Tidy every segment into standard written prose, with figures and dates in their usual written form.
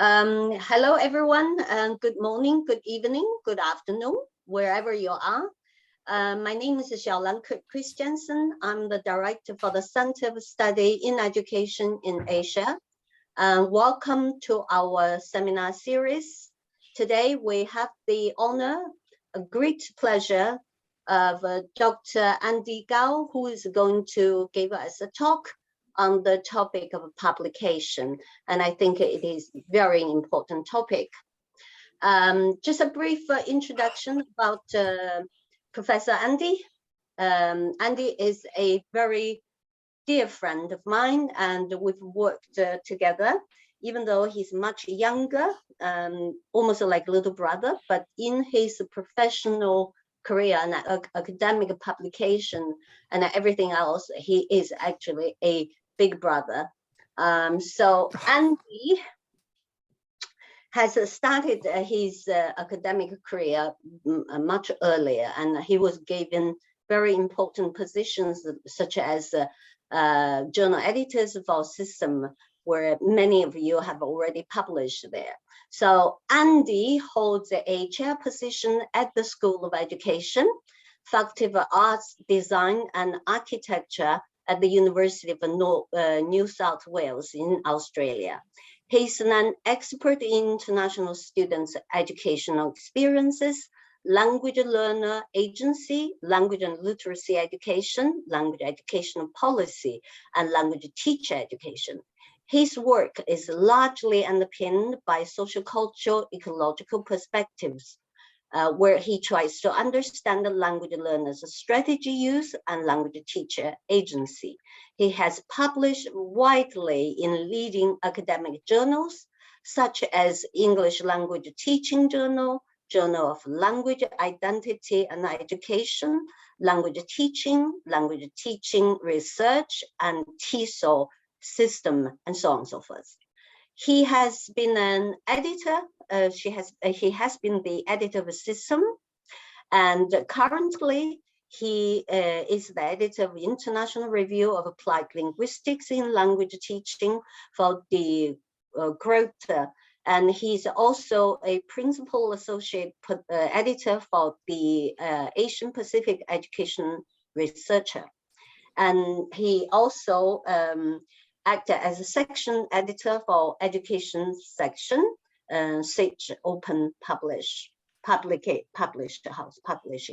Hello, everyone, and good morning, good evening, good afternoon, wherever you are. My name is Xiaolan Christiansen. I'm the director for the Center of Study in Education in Asia. Welcome to our seminar series. Today, we have the honor, a great pleasure of Dr. Andy Gao, who is going to give us a talk on the topic of publication, and I think it is a very important topic. Just a brief introduction about Professor Andy. Andy is a very dear friend of mine, and we've worked together, even though he's much younger, almost like a little brother, but in his professional career and academic publication and everything else, he is actually a big brother. So Andy has started his academic career much earlier, and he was given very important positions such as journal editors for system, where many of you have already published there. So Andy holds a chair position at the School of Education, Faculty of Arts, Design and Architecture at the University of New South Wales in Australia. He's an expert in international students' educational experiences, language learner agency, language and literacy education, language educational policy, and language teacher education. His work is largely underpinned by social, cultural, ecological perspectives, where he tries to understand the language learners' strategy use and language teacher agency. He has published widely in leading academic journals, such as English Language Teaching Journal, Journal of Language Identity and Education, Language Teaching Research, and TESOL System, and so on and so forth. He has been an editor. He has been the editor of a system, and currently he is the editor of International Review of Applied Linguistics in Language Teaching for the Growth, and he's also a principal associate editor for the Asian Pacific Education Researcher, and he also acted as a section editor for education section, Sage Open Publishing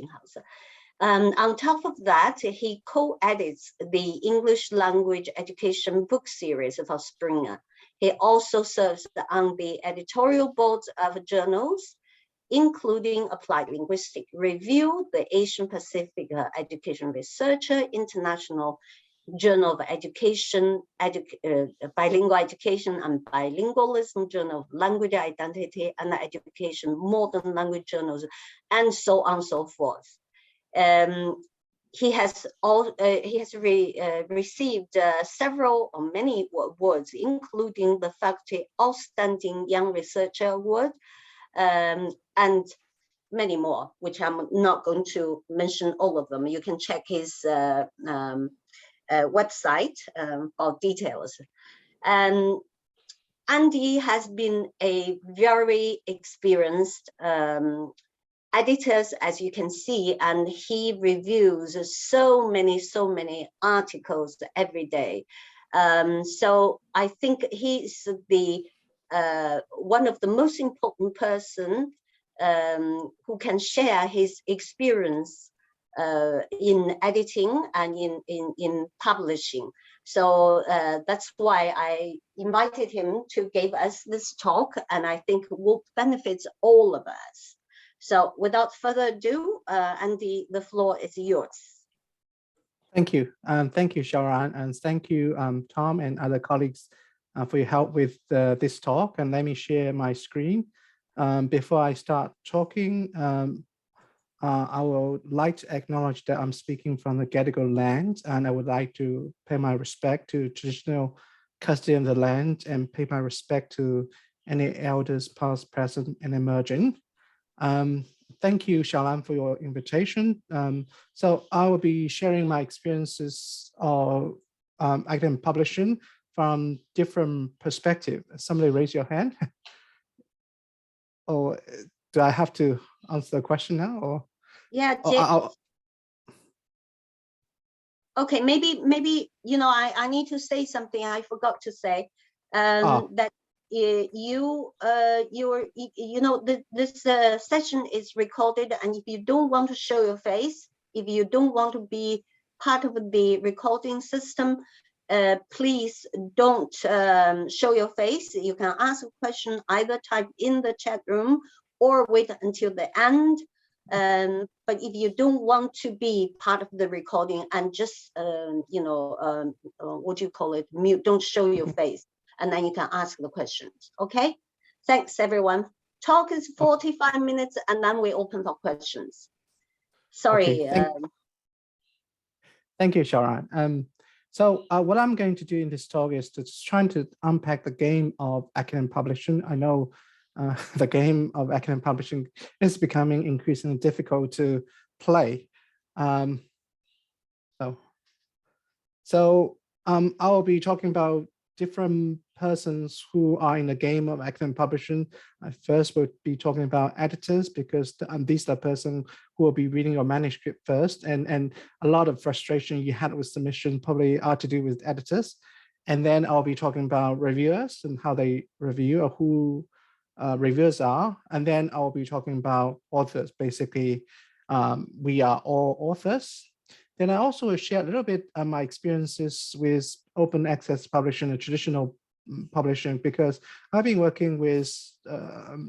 House. On top of that, he co-edits the English language education book series for Springer. He also serves on the editorial boards of journals, including Applied Linguistic Review, the Asian Pacific Education Researcher, International Journal of Education, Bilingual Education and Bilingualism, Journal of Language Identity and Education, Modern Language Journals, and so on and so forth. He has received several or many awards, including the Faculty Outstanding Young Researcher Award, and many more, which I'm not going to mention all of them. You can check his website for details. And Andy has been a very experienced editor, as you can see, and he reviews so many articles every day. So I think he's the one of the most important person who can share his experience in editing and in publishing. So that's why I invited him to give us this talk, and I think will benefit all of us. So without further ado, Andy, the floor is yours. Thank you. Thank you, Shaoran, and thank you, Tom and other colleagues for your help with this talk. And let me share my screen. Before I start talking, I would like to acknowledge that I'm speaking from the Gadigal land, and I would like to pay my respect to traditional custodian of the land and pay my respect to any elders past, present, and emerging. Thank you, Shaolan, for your invitation. So I will be sharing my experiences of academic publishing from different perspectives. Somebody raise your hand. or do I have to answer the question now? Or Yeah, okay, maybe I need to say something I forgot to say, that this session is recorded, and if you don't want to show your face, if you don't want to be part of the recording system, please don't show your face. You can ask a question, either type in the chat room or wait until the end. But if you don't want to be part of the recording and just what do you call it, mute, don't show your face, and then you can ask the questions. Okay, thanks everyone. Talk is 45 minutes and then we open for questions. Sorry. Okay, thank you, Shaoran. So what I'm going to do in this talk is to try to unpack the game of academic publishing. I know the game of academic publishing is becoming increasingly difficult to play. So I'll be talking about different persons who are in the game of academic publishing. I first would be talking about editors, because these are the person who will be reading your manuscript first, and a lot of frustration you had with submission probably are to do with editors. And then I'll be talking about reviewers and how they review, or who reviewers are. And then I'll be talking about authors. Basically, we are all authors. Then I also will share a little bit of my experiences with open access publishing and traditional publishing, because I've been working with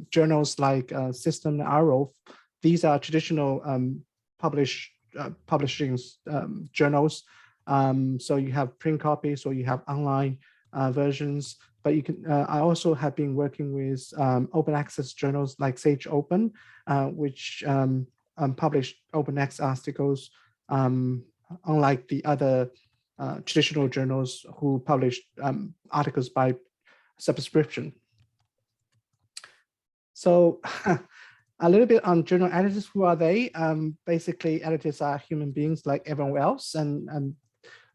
journals like System and Arrow. These are traditional publishing journals. So you have print copies or you have online versions, but you can. I also have been working with open access journals like Sage Open, which publish open access articles, unlike the other traditional journals who publish articles by subscription. So a little bit on journal editors. Who are they? Basically, editors are human beings like everyone else, and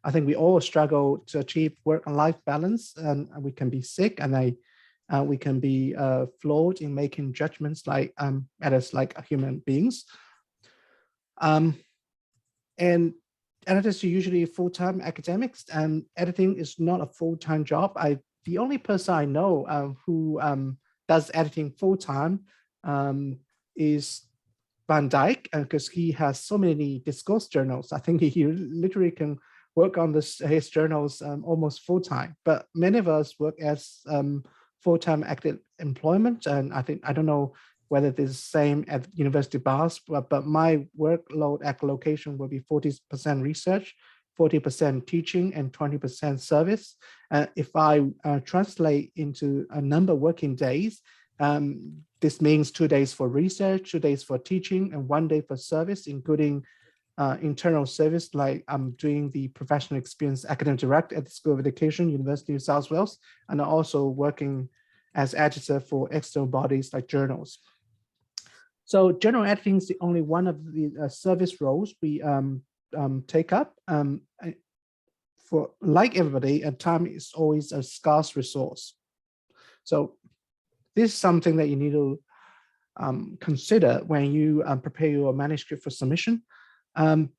I think we all struggle to achieve work and life balance, and we can be sick, and we can be flawed in making judgments like editors, like human beings. And editors are usually full-time academics, and editing is not a full-time job. The only person I know who does editing full-time is Van Dyke, because he has so many discourse journals. I think he literally can work on his journals almost full-time. But many of us work as full-time active employment, and I don't know whether it is the same at university bars, but my workload at location will be 40% research, 40% teaching, and 20% service. If I translate into a number of working days, this means 2 days for research, 2 days for teaching, and 1 day for service, including internal service, like I'm doing the professional experience academic director at the School of Education, University of New South Wales, and also working as editor for external bodies like journals. So journal editing is the only one of the service roles we take up. For like everybody, time is always a scarce resource. So this is something that you need to consider when you prepare your manuscript for submission. And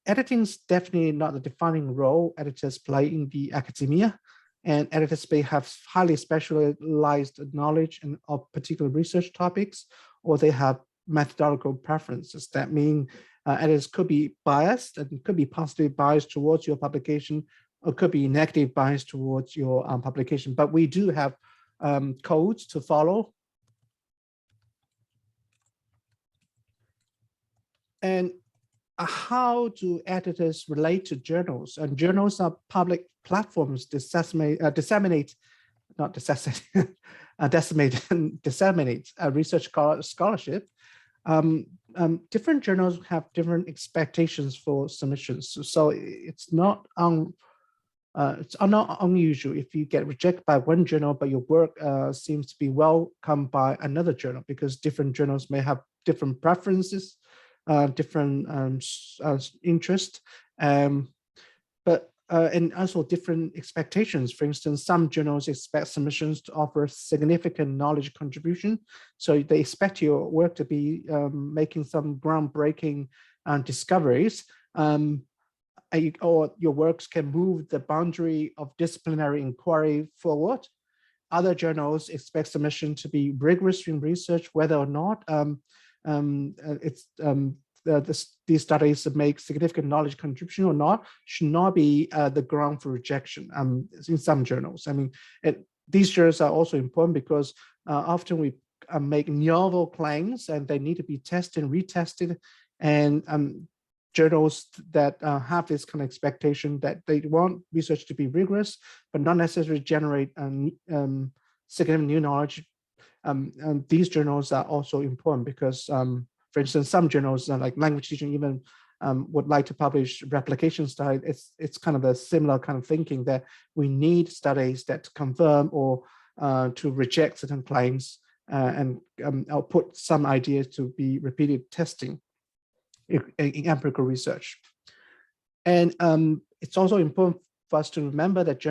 editing is definitely not the defining role editors play in the academia. And editors may have highly specialized knowledge of particular research topics, or they have methodological preferences. That mean editors could be biased, and could be positively biased towards your publication, or could be negative biased towards your publication. But we do have codes to follow. And how do editors relate to journals? And journals are public platforms disseminate research scholarship. Different journals have different expectations for submissions, so it's not unusual if you get rejected by one journal, but your work seems to be welcomed by another journal, because different journals may have different preferences, different interests. But and also different expectations. For instance, some journals expect submissions to offer significant knowledge contribution. So they expect your work to be making some groundbreaking discoveries, or your works can move the boundary of disciplinary inquiry forward. Other journals expect submission to be rigorous in research, whether or not these studies make significant knowledge contribution or not, should not be the ground for rejection in some journals. I mean, these journals are also important because often we make novel claims and they need to be tested and retested. And journals that have this kind of expectation that they want research to be rigorous, but not necessarily generate significant new knowledge. And these journals are also important because, for instance, some journals like language teaching even would like to publish replication studies. It's kind of a similar kind of thinking that we need studies that confirm or to reject certain claims and output some ideas to be repeated testing in empirical research. And it's also important for us to remember that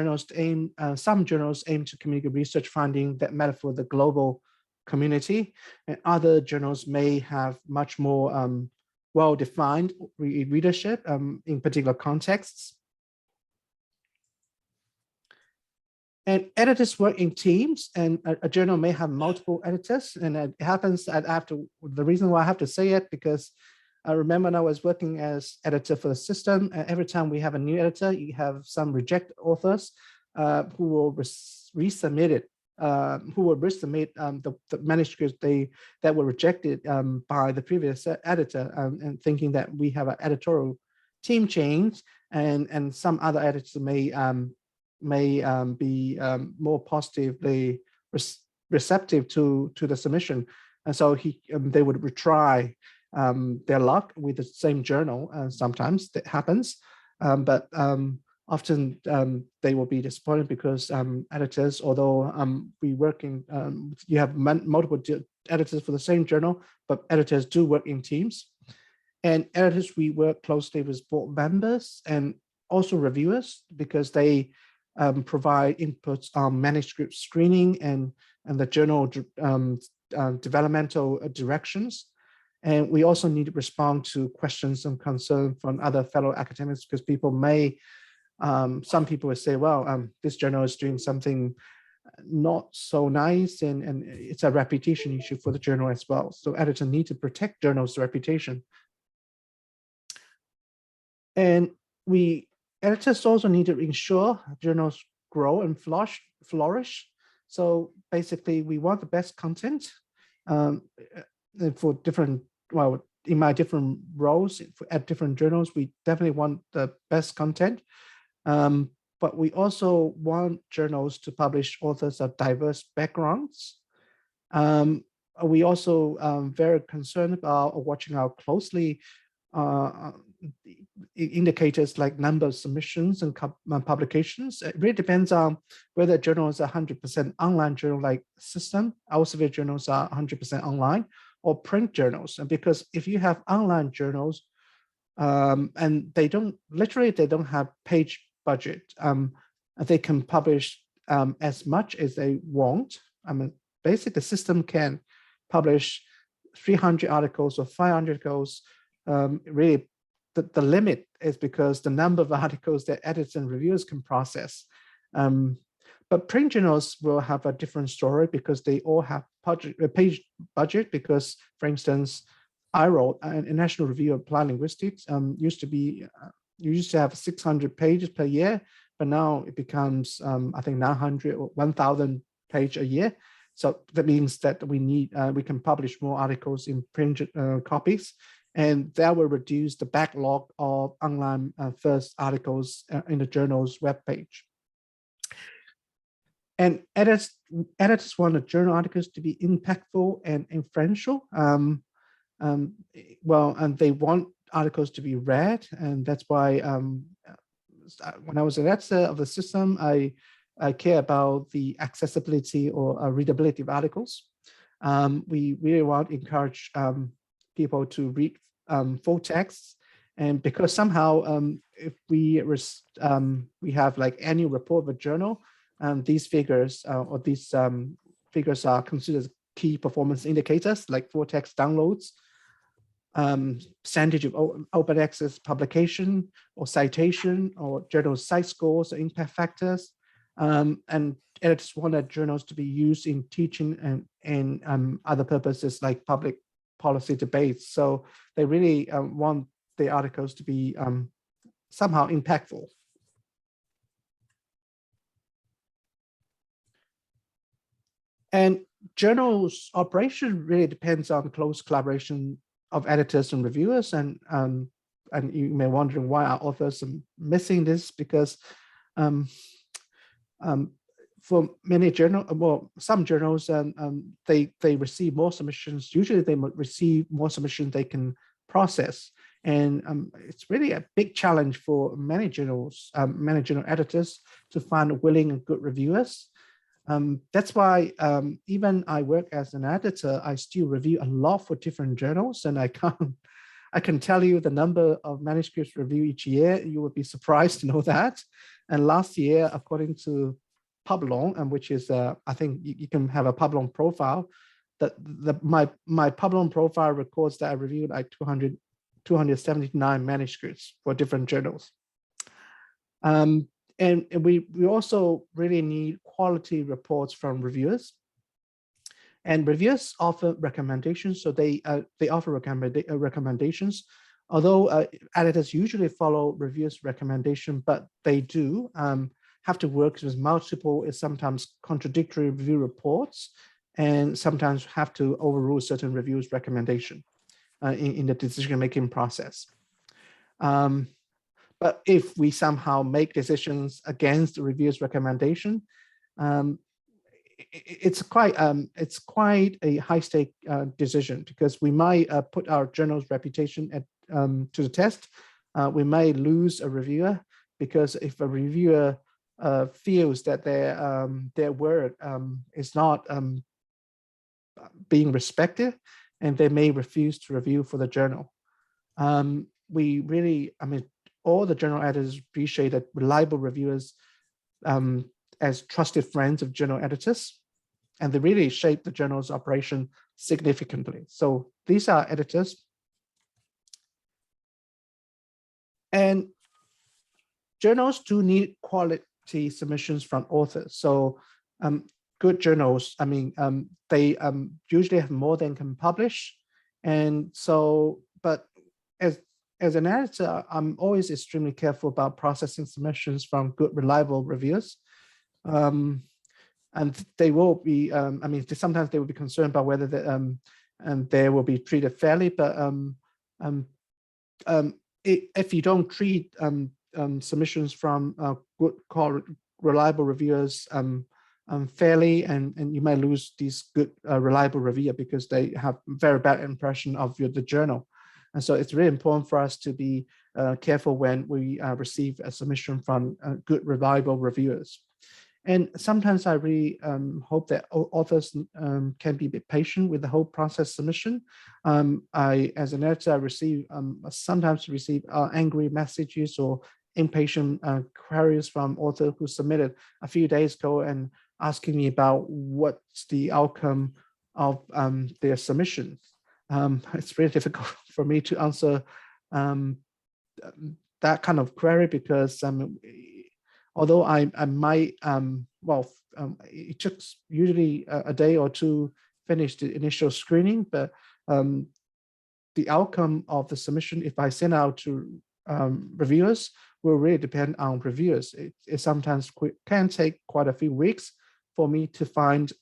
some journals aim to communicate research findings that matter for the global community, and other journals may have much more well-defined readership in particular contexts. And editors work in teams, and a journal may have multiple editors, and it happens that the reason why I have to say it, because I remember when I was working as editor for the system, every time we have a new editor, you have some reject authors who will resubmit the manuscripts that were rejected by the previous editor, and thinking that we have an editorial team change, and some other editors may be more positively receptive to the submission, and so they would retry their luck with the same journal. Sometimes that happens, but often they will be disappointed because editors, although you have multiple editors for the same journal, but editors do work in teams. And editors, we work closely with board members and also reviewers because they provide inputs on manuscript screening and the journal developmental directions. And we also need to respond to questions and concerns from other fellow academics, because people some people will say, well, this journal is doing something not so nice, and it's a reputation issue for the journal as well. So editors need to protect journals' reputation. And editors also need to ensure journals grow and flourish. So basically, we want the best content for different, in my different roles at different journals, we definitely want the best content. But we also want journals to publish authors of diverse backgrounds. We also very concerned about watching out closely indicators like number of submissions and publications. It really depends on whether a journal is 100% online journal like System. Elsevier journals are 100% online, or print journals. And because if you have online journals and they don't have page budget, they can publish as much as they want. I mean, basically the system can publish 300 articles or 500 articles. Really, the limit is because the number of articles that editors and reviewers can process. But print journals will have a different story because they all have page budget. Because, for instance, I wrote a National Review of Applied Linguistics. You used to have 600 pages per year, but now it becomes I think 900 or 1,000 pages a year. So that means that we can publish more articles in print copies, and that will reduce the backlog of online first articles in the journal's webpage. And editors want the journal articles to be impactful and influential. And they want articles to be read, and that's why when I was an editor of the system, I care about the accessibility or readability of articles. We really want to encourage people to read full texts And because somehow, if we have like annual report of a journal, these figures figures are considered key performance indicators like full text downloads, percentage of open access publication or citation, or journal site scores or impact factors. And editors want their journals to be used in teaching and other purposes like public policy debates. So they really want the articles to be somehow impactful. And journals operation really depends on close collaboration of editors and reviewers. And you may wonder why our authors are missing this, because for many some journals, they receive more submissions. Usually they receive more submissions they can process. And it's really a big challenge for many journal editors to find willing and good reviewers. That's why even I work as an editor, I still review a lot for different journals, and I can tell you the number of manuscripts reviewed each year. You would be surprised to know that. And last year, according to Publon, which is I think you can have a Publon profile, my Publon profile records that I reviewed like 279 manuscripts for different journals. And we also really need quality reports from reviewers. And reviewers offer recommendations, so they offer recommendations. Although editors usually follow reviewers' recommendation, but they do have to work with multiple, sometimes contradictory review reports, and sometimes have to overrule certain reviewers' recommendation in the decision-making process. But if we somehow make decisions against the review's recommendation, it's quite a high-stake decision, because we might put our journal's reputation to the test. We may lose a reviewer, because if a reviewer feels that their word is not being respected, and they may refuse to review for the journal. We really, all the journal editors appreciate that reliable reviewers as trusted friends of journal editors, and they really shape the journal's operation significantly. So these are editors. And journals do need quality submissions from authors. So good journals, they usually have more than can publish. And so, but as an editor, I'm always extremely careful about processing submissions from good, reliable reviewers. And they will be, sometimes they will be concerned about whether they will be treated fairly, but if you don't treat submissions from good, reliable reviewers fairly, and you may lose these good, reliable reviewer because they have very bad impression of the journal. And so it's really important for us to be careful when we receive a submission from good, reliable reviewers. And sometimes I really hope that authors can be a bit patient with the whole process submission. As an editor, I sometimes receive angry messages or impatient queries from authors who submitted a few days ago and asking me about what's the outcome of their submissions. It's really difficult for me to answer that kind of query, because although I might, it took usually a day or two finish the initial screening, but the outcome of the submission, if I send out to reviewers, will really depend on reviewers. It sometimes can take quite a few weeks for me to find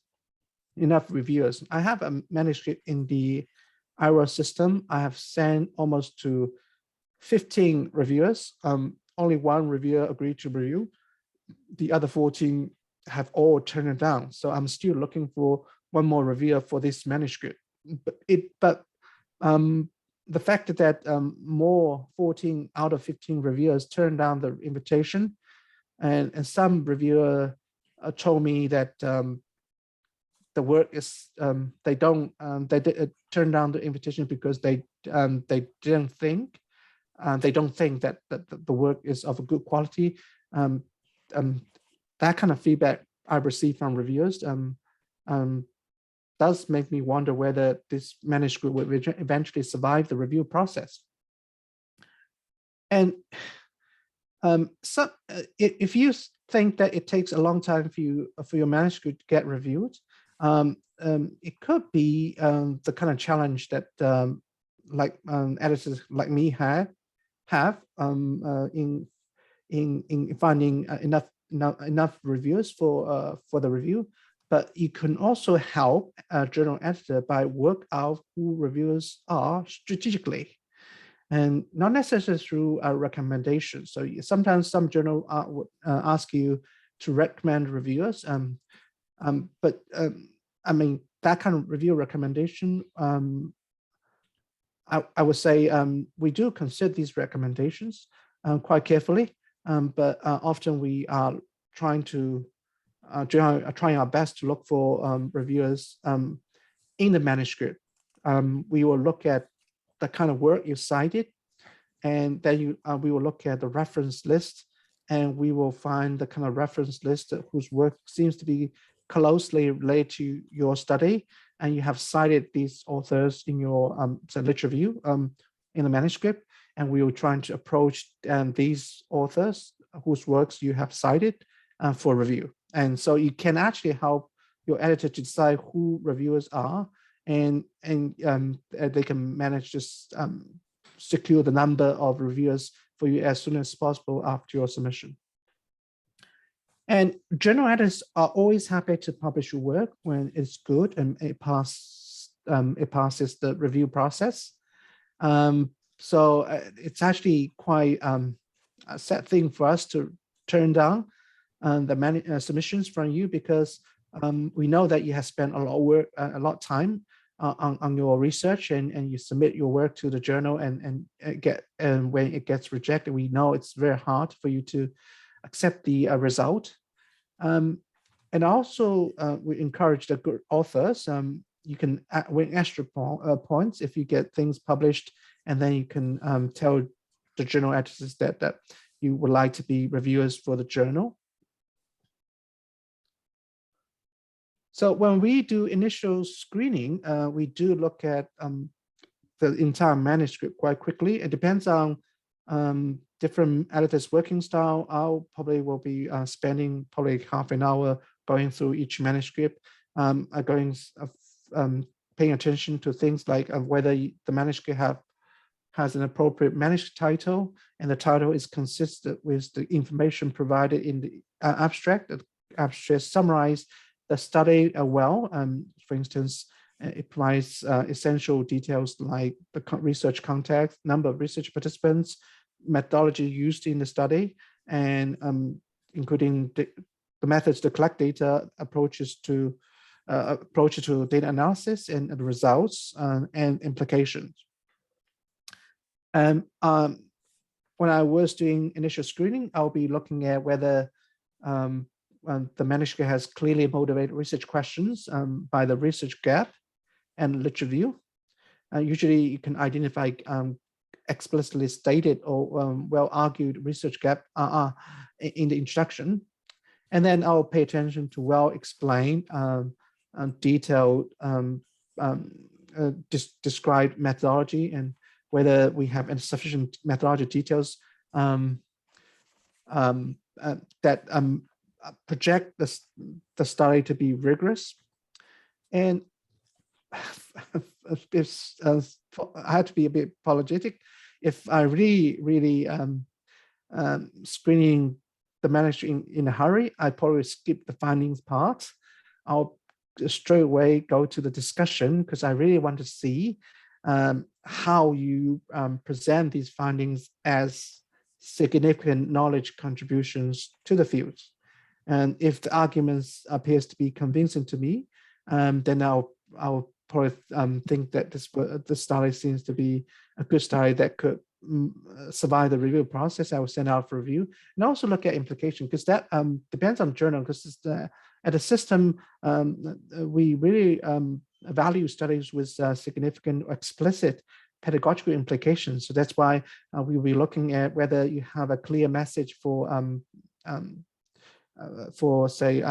enough reviewers. I have a manuscript in the IRA system. I have sent almost to 15 reviewers. Only one reviewer agreed to review. The other 14 have all turned it down. So I'm still looking for one more reviewer for this manuscript. But the fact that more 14 out of 15 reviewers turned down the invitation, and some reviewer told me that the work is they turn down the invitation because they didn't think they don't think that the work is of a good quality. That kind of feedback I received from reviewers does make me wonder whether this manuscript will eventually survive the review process. And so if you think that it takes a long time for your manuscript to get reviewed, it could be the kind of challenge that editors like me have in finding enough reviewers for the review. But you can also help a journal editor by work out who reviewers are strategically, and not necessarily through a recommendation. So sometimes some journal would ask you to recommend reviewers, but I mean, that kind of review recommendation, I would say we do consider these recommendations quite carefully, but often we are trying our best to look for reviewers in the manuscript. We will look at the kind of work you cited, and then we will look at the reference list, and we will find the kind of reference list whose work seems to be closely related to your study, and you have cited these authors in your literature review in the manuscript, and we will try to approach these authors whose works you have cited for review. And so you can actually help your editor to decide who reviewers are, and they can manage to secure the number of reviewers for you as soon as possible after your submission. And journal editors are always happy to publish your work when it's good and it passes the review process. So it's actually quite a sad thing for us to turn down the submissions from you, because we know that you have spent a lot of work, a lot of time on your research, and you submit your work to the journal, and when it gets rejected, we know it's very hard for you to accept the result. And also we encourage the good authors. You can win extra points if you get things published, and then you can tell the journal editors that you would like to be reviewers for the journal. So when we do initial screening, we do look at the entire manuscript quite quickly. It depends on different editors' working style. I probably will be spending probably half an hour going through each manuscript, paying attention to things like whether the manuscript has an appropriate manuscript title, and the title is consistent with the information provided in the abstract. The abstract summarizes the study well. For instance, it provides essential details like the research context, number of research participants, methodology used in the study, and including the methods to collect data, approaches to data analysis, and the results and implications. And when I was doing initial screening, I'll be looking at whether the manuscript has clearly motivated research questions by the research gap and literature review. Usually you can identify explicitly stated or well-argued research gap in the introduction. And then I'll pay attention to well-explained, detailed, described methodology, and whether we have insufficient methodology details that project the study to be rigorous. And I had to be a bit apologetic. If I really screening the manuscript in a hurry, I probably skip the findings part. I'll straight away go to the discussion, because I really want to see how you present these findings as significant knowledge contributions to the field. And if the arguments appears to be convincing to me, then I'll probably think that this study seems to be a good study that could survive the review process. I will send out for review, and also look at implication, because that depends on the journal. Because at the system, we really value studies with significant or explicit pedagogical implications. So that's why we'll be looking at whether you have a clear message for say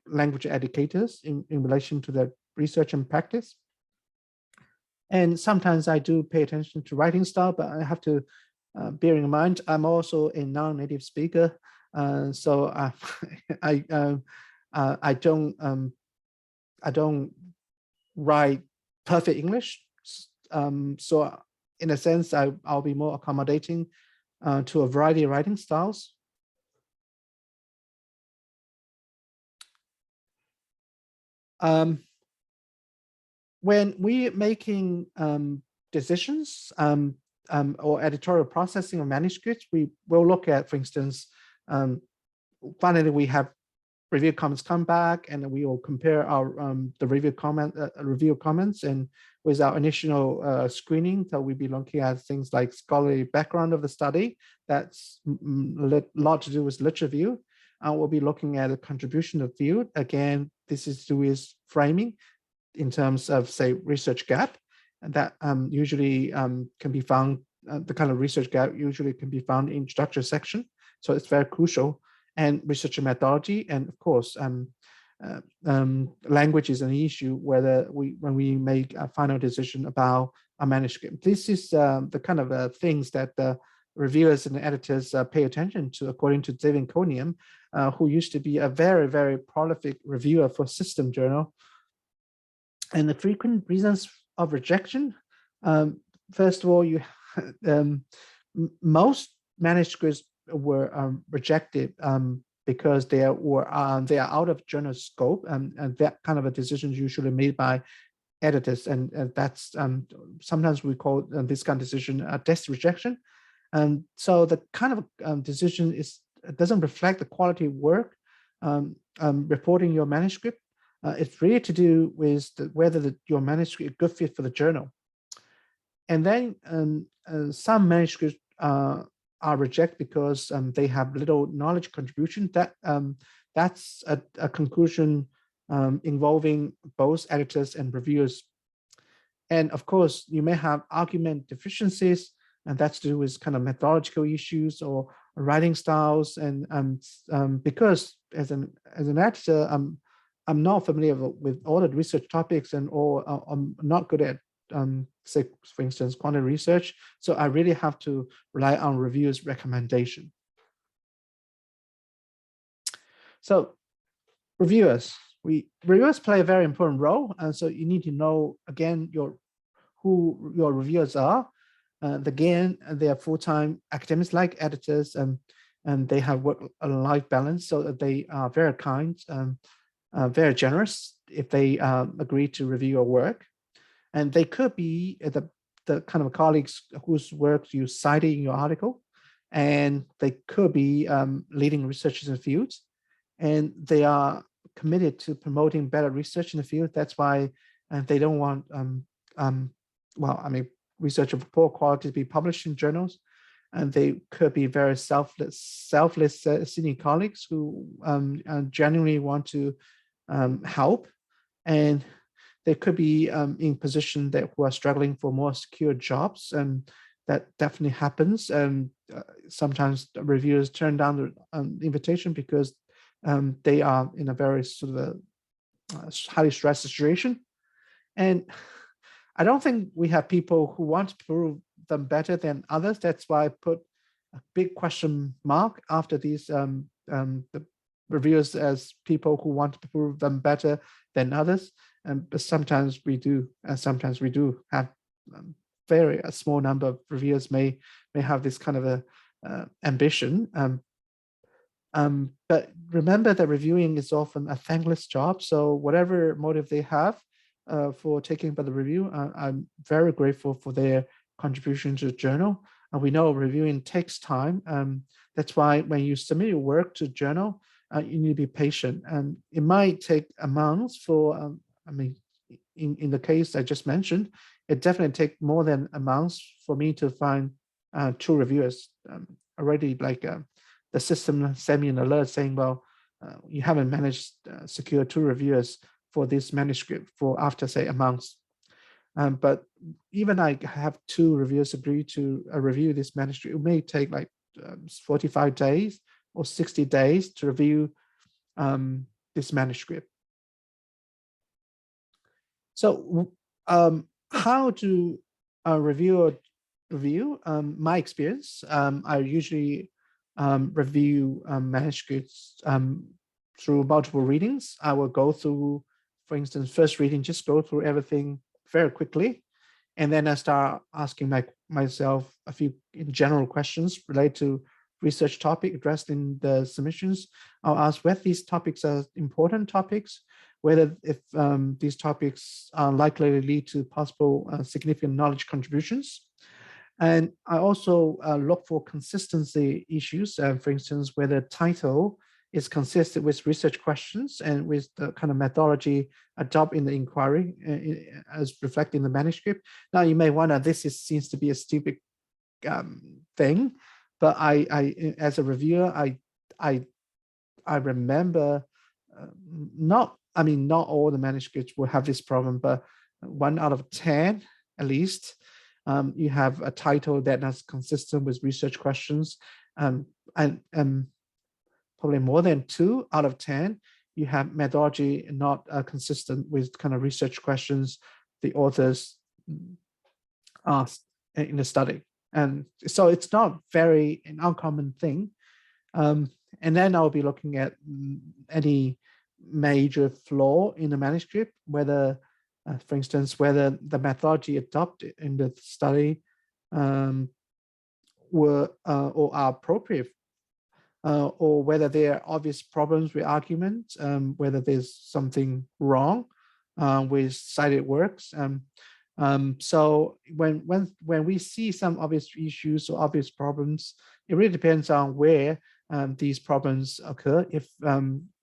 language educators in relation to the research and practice. And sometimes I do pay attention to writing style, but I have to bear in mind I'm also a non-native speaker, so I don't write perfect English. So in a sense, I'll be more accommodating to a variety of writing styles. When we're making decisions or editorial processing of manuscripts, we will look at, for instance, finally we have review comments come back, and we will compare our the review comments and with our initial screening. So we'll be looking at things like scholarly background of the study. That's a lot to do with literature review. We'll be looking at the contribution of field. Again, this is to do with framing in terms of, say, research gap, and that usually can be found, the kind of research gap usually can be found in structure section. So it's very crucial. And research methodology, and of course, language is an issue when we make a final decision about a manuscript. This is the kind of things that the reviewers and editors pay attention to, according to David Coniam, who used to be a very, very prolific reviewer for System Journal. And the frequent reasons of rejection, first of all, most manuscripts were rejected because they are out of journal scope, and that kind of a decision is usually made by editors, and that's sometimes we call this kind of decision a test rejection. And so the kind of decision doesn't reflect the quality of work reporting your manuscript. It's really to do with whether your manuscript is a good fit for the journal. And then some manuscripts are rejected because they have little knowledge contribution. That's a conclusion involving both editors and reviewers. And of course, you may have argument deficiencies, and that's to do with kind of methodological issues or writing styles. And because as an editor, I'm not familiar with all the research topics, or I'm not good at, say, for instance, quantitative research. So I really have to rely on reviewers' recommendation. So reviewers play a very important role. And so you need to know, again, who your reviewers are. Again, they are full-time academics like editors, and they have work-life balance, so that they are very kind, very generous if they agree to review your work. And they could be the kind of colleagues whose work you cited in your article, and they could be leading researchers in the field, and they are committed to promoting better research in the field. That's why they don't want, research of poor quality to be published in journals. And they could be very selfless senior colleagues who genuinely want to help. And they could be in position who are struggling for more secure jobs, and that definitely happens. And sometimes reviewers turn down the invitation because they are in a very sort of a highly stressed situation. And I don't think we have people who want to prove them better than others. That's why I put a big question mark after these the reviewers as people who want to prove them better than others. But sometimes we do, and sometimes we do have a small number of reviewers may have this kind of a ambition. But remember that reviewing is often a thankless job. So whatever motive they have for taking by the review, I'm very grateful for their contribution to the journal. And we know reviewing takes time. That's why when you submit your work to the journal, you need to be patient. And it might take a month for, in the case I just mentioned, it definitely take more than a month for me to find 2 reviewers. Already, like the system sent me an alert saying, well, you haven't managed to secure 2 reviewers for this manuscript for after, say, a month. But even I have 2 reviewers agree to review this manuscript, it may take like 45 days or 60 days to review this manuscript. So how to review? My experience, I usually review manuscripts through multiple readings. I will go through, for instance, first reading, just go through everything very quickly. And then I start asking myself a few general questions related to research topic addressed in the submissions. I'll ask whether these topics are important topics, whether if these topics are likely to lead to possible significant knowledge contributions. And I also look for consistency issues, for instance, whether title is consistent with research questions and with the kind of methodology adopted in the inquiry as reflected in the manuscript. Now you may wonder, this seems to be a stupid thing, but I as a reviewer, I remember not all the manuscripts will have this problem, but 1 out of 10 at least, you have a title that is consistent with research questions, and probably more than 2 out of 10, you have methodology not consistent with kind of research questions the authors asked in the study. And so it's not very an uncommon thing. And then I'll be looking at any major flaw in the manuscript, whether, for instance, whether the methodology adopted in the study were or are appropriate, or whether there are obvious problems with arguments, whether there's something wrong with cited works. So when we see some obvious issues or obvious problems, it really depends on where these problems occur.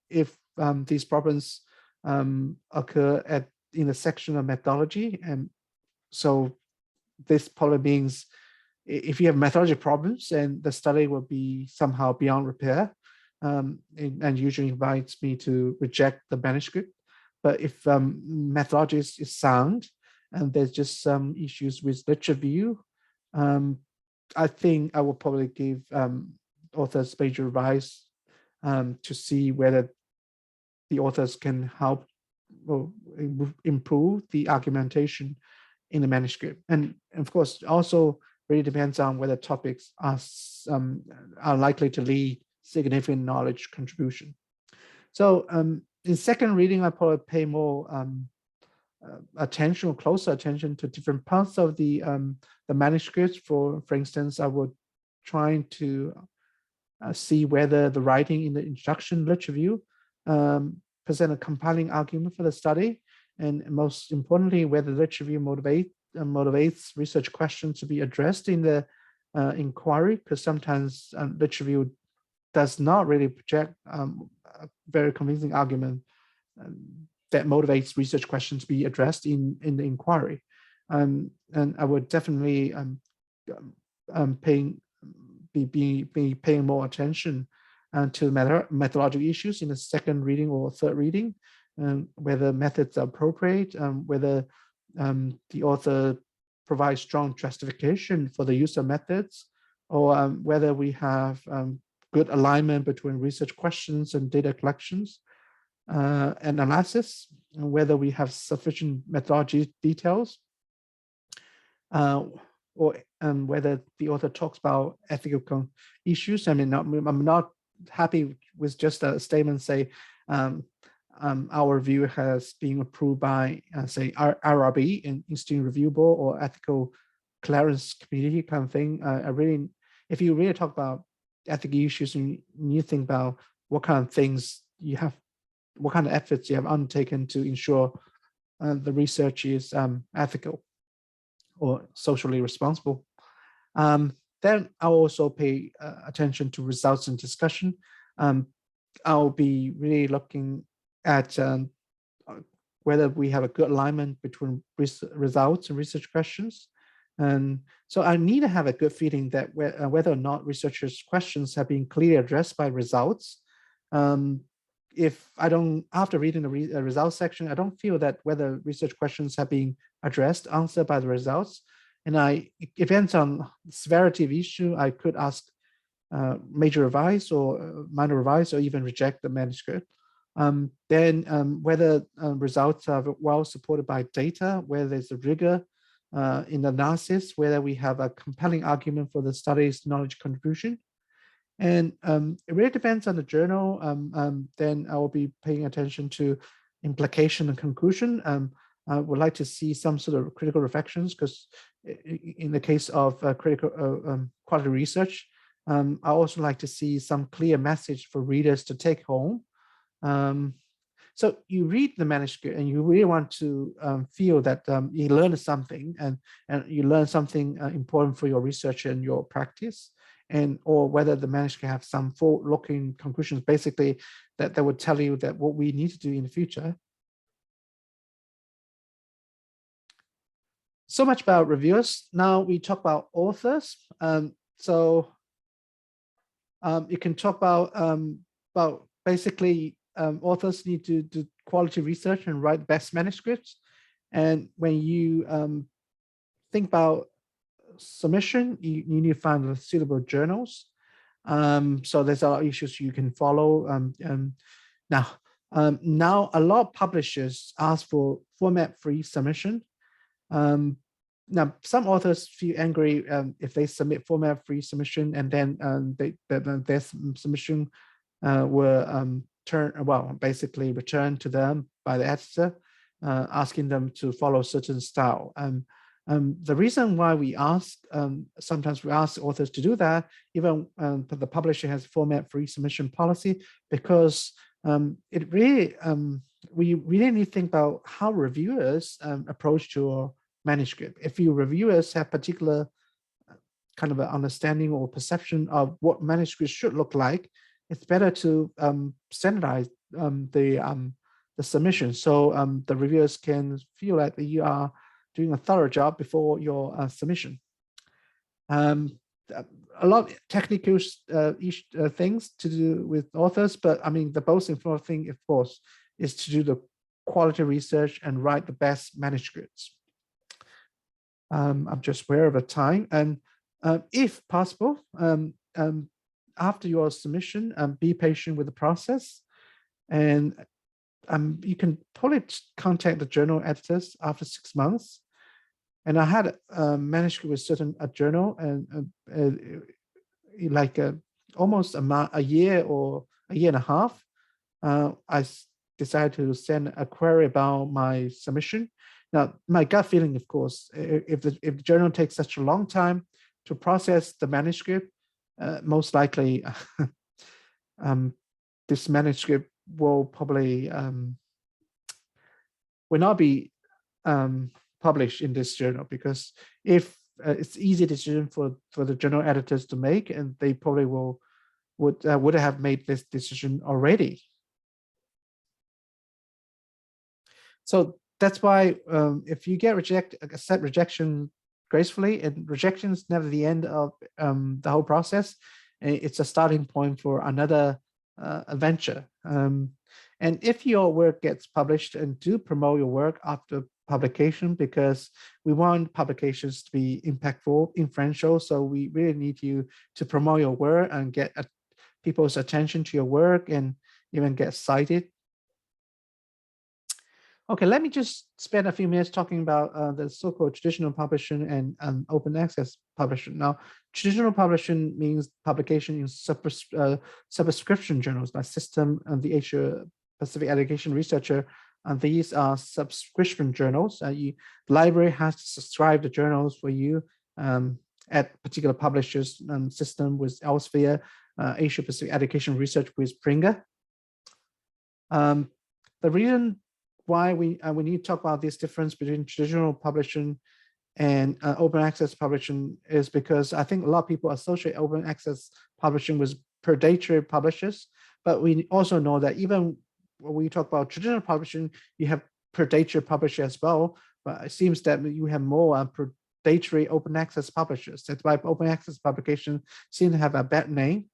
If these problems occur in the section of methodology, and so this probably means if you have methodology problems, and the study will be somehow beyond repair, and usually invites me to reject the manuscript. But if methodology is sound, and there's just some issues with literature review, I think I will probably give authors major advice to see whether the authors can help or improve the argumentation in the manuscript. And of course, also really depends on whether topics are likely to lead significant knowledge contribution. So in second reading, I probably pay more attention or closer attention to different parts of the manuscripts. For instance, I would try to see whether the writing in the introduction literature review present a compelling argument for the study, and most importantly, whether literature review motivates research questions to be addressed in the inquiry, because sometimes literature review does not really project a very convincing argument that motivates research questions to be addressed in the inquiry. And I would definitely be paying more attention to methodological issues in the second reading or third reading, whether methods are appropriate, whether the author provides strong justification for the use of methods, or whether we have good alignment between research questions and data collections and analysis, and whether we have sufficient methodology details, or whether the author talks about ethical issues. I mean, I'm not happy with just a statement say our review has been approved by say RRB, an Institute Review Board, or Ethical Clearance Committee kind of thing. If you really talk about ethical issues, and you think about what kind of things you have, what kind of efforts you have undertaken to ensure the research is ethical or socially responsible. Then I'll also pay attention to results and discussion. I'll be really looking at whether we have a good alignment between results and research questions. And so I need to have a good feeling that whether or not researchers' questions have been clearly addressed by results. if I don't, after reading the results section, I don't feel that whether research questions have been answered by the results. And it depends on the severity of issue, I could ask major revise or minor revise, or even reject the manuscript. Then whether results are well supported by data, whether there's a rigor in the analysis, whether we have a compelling argument for the study's knowledge contribution. And it really depends on the journal. Then I will be paying attention to implication and conclusion. I would like to see some sort of critical reflections, because in the case of critical quality research, I also like to see some clear message for readers to take home. So you read the manuscript and you really want to feel that you learned something, and you learn something important for your research and your practice, or whether the manuscript have some forward-looking conclusions, basically that would tell you that what we need to do in the future. So much about reviewers. Now we talk about authors. You can talk about basically authors need to do quality research and write best manuscripts. And when you think about submission, you need to find suitable journals. So there's a lot of issues you can follow. Now a lot of publishers ask for format-free submission. Now, some authors feel angry if they submit format-free submission, and then their submission were basically returned to them by the editor, asking them to follow certain style. The reason why we ask, sometimes we ask authors to do that, even the publisher has format-free submission policy, because it really, we really need to think about how reviewers approach to manuscript. If your reviewers have particular kind of an understanding or perception of what manuscripts should look like, it's better to standardize the submission, so the reviewers can feel like that you are doing a thorough job before your submission. A lot of technical things to do with authors, but I mean the most important thing, of course, is to do the quality research and write the best manuscripts. I'm just aware of the time, and if possible, after your submission, be patient with the process, and you can probably contact the journal editors after 6 months. And I had a manuscript with a journal, and almost a year or a year and a half, I decided to send a query about my submission. Now, my gut feeling, of course, if the journal takes such a long time to process the manuscript, most likely this manuscript will probably will not be published in this journal, because if it's easy decision for the journal editors to make, and they probably would have made this decision already. So that's why if you get accept rejection gracefully, and rejection is never the end of the whole process. It's a starting point for another adventure. And if your work gets published, and do promote your work after publication, because we want publications to be impactful, influential. So we really need you to promote your work and get people's attention to your work, and even get cited. Okay, let me just spend a few minutes talking about the so-called traditional publishing and open access publishing. Now, traditional publishing means publication in subscription journals like System and the Asia Pacific Education Researcher, and these are subscription journals. The library has to subscribe the journals for you at particular publishers. System with Elsevier, Asia Pacific Education Research with Springer. The reason why we need to talk about this difference between traditional publishing and open access publishing is because I think a lot of people associate open access publishing with predatory publishers, but we also know that even when we talk about traditional publishing, you have predatory publishers as well, but it seems that you have more predatory open access publishers. That's why open access publication seem to have a bad name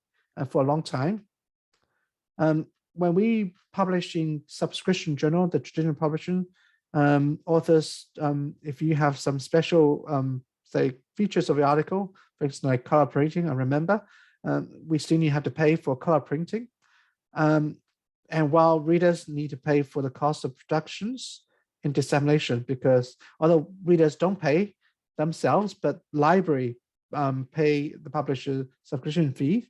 for a long time. when we publish in subscription journal, the traditional publishing, authors, if you have some special, say, features of the article, for instance, like color printing, I remember, we still have to pay for color printing. And while readers need to pay for the cost of productions and dissemination, because although readers don't pay themselves, but library pay the publisher subscription fee.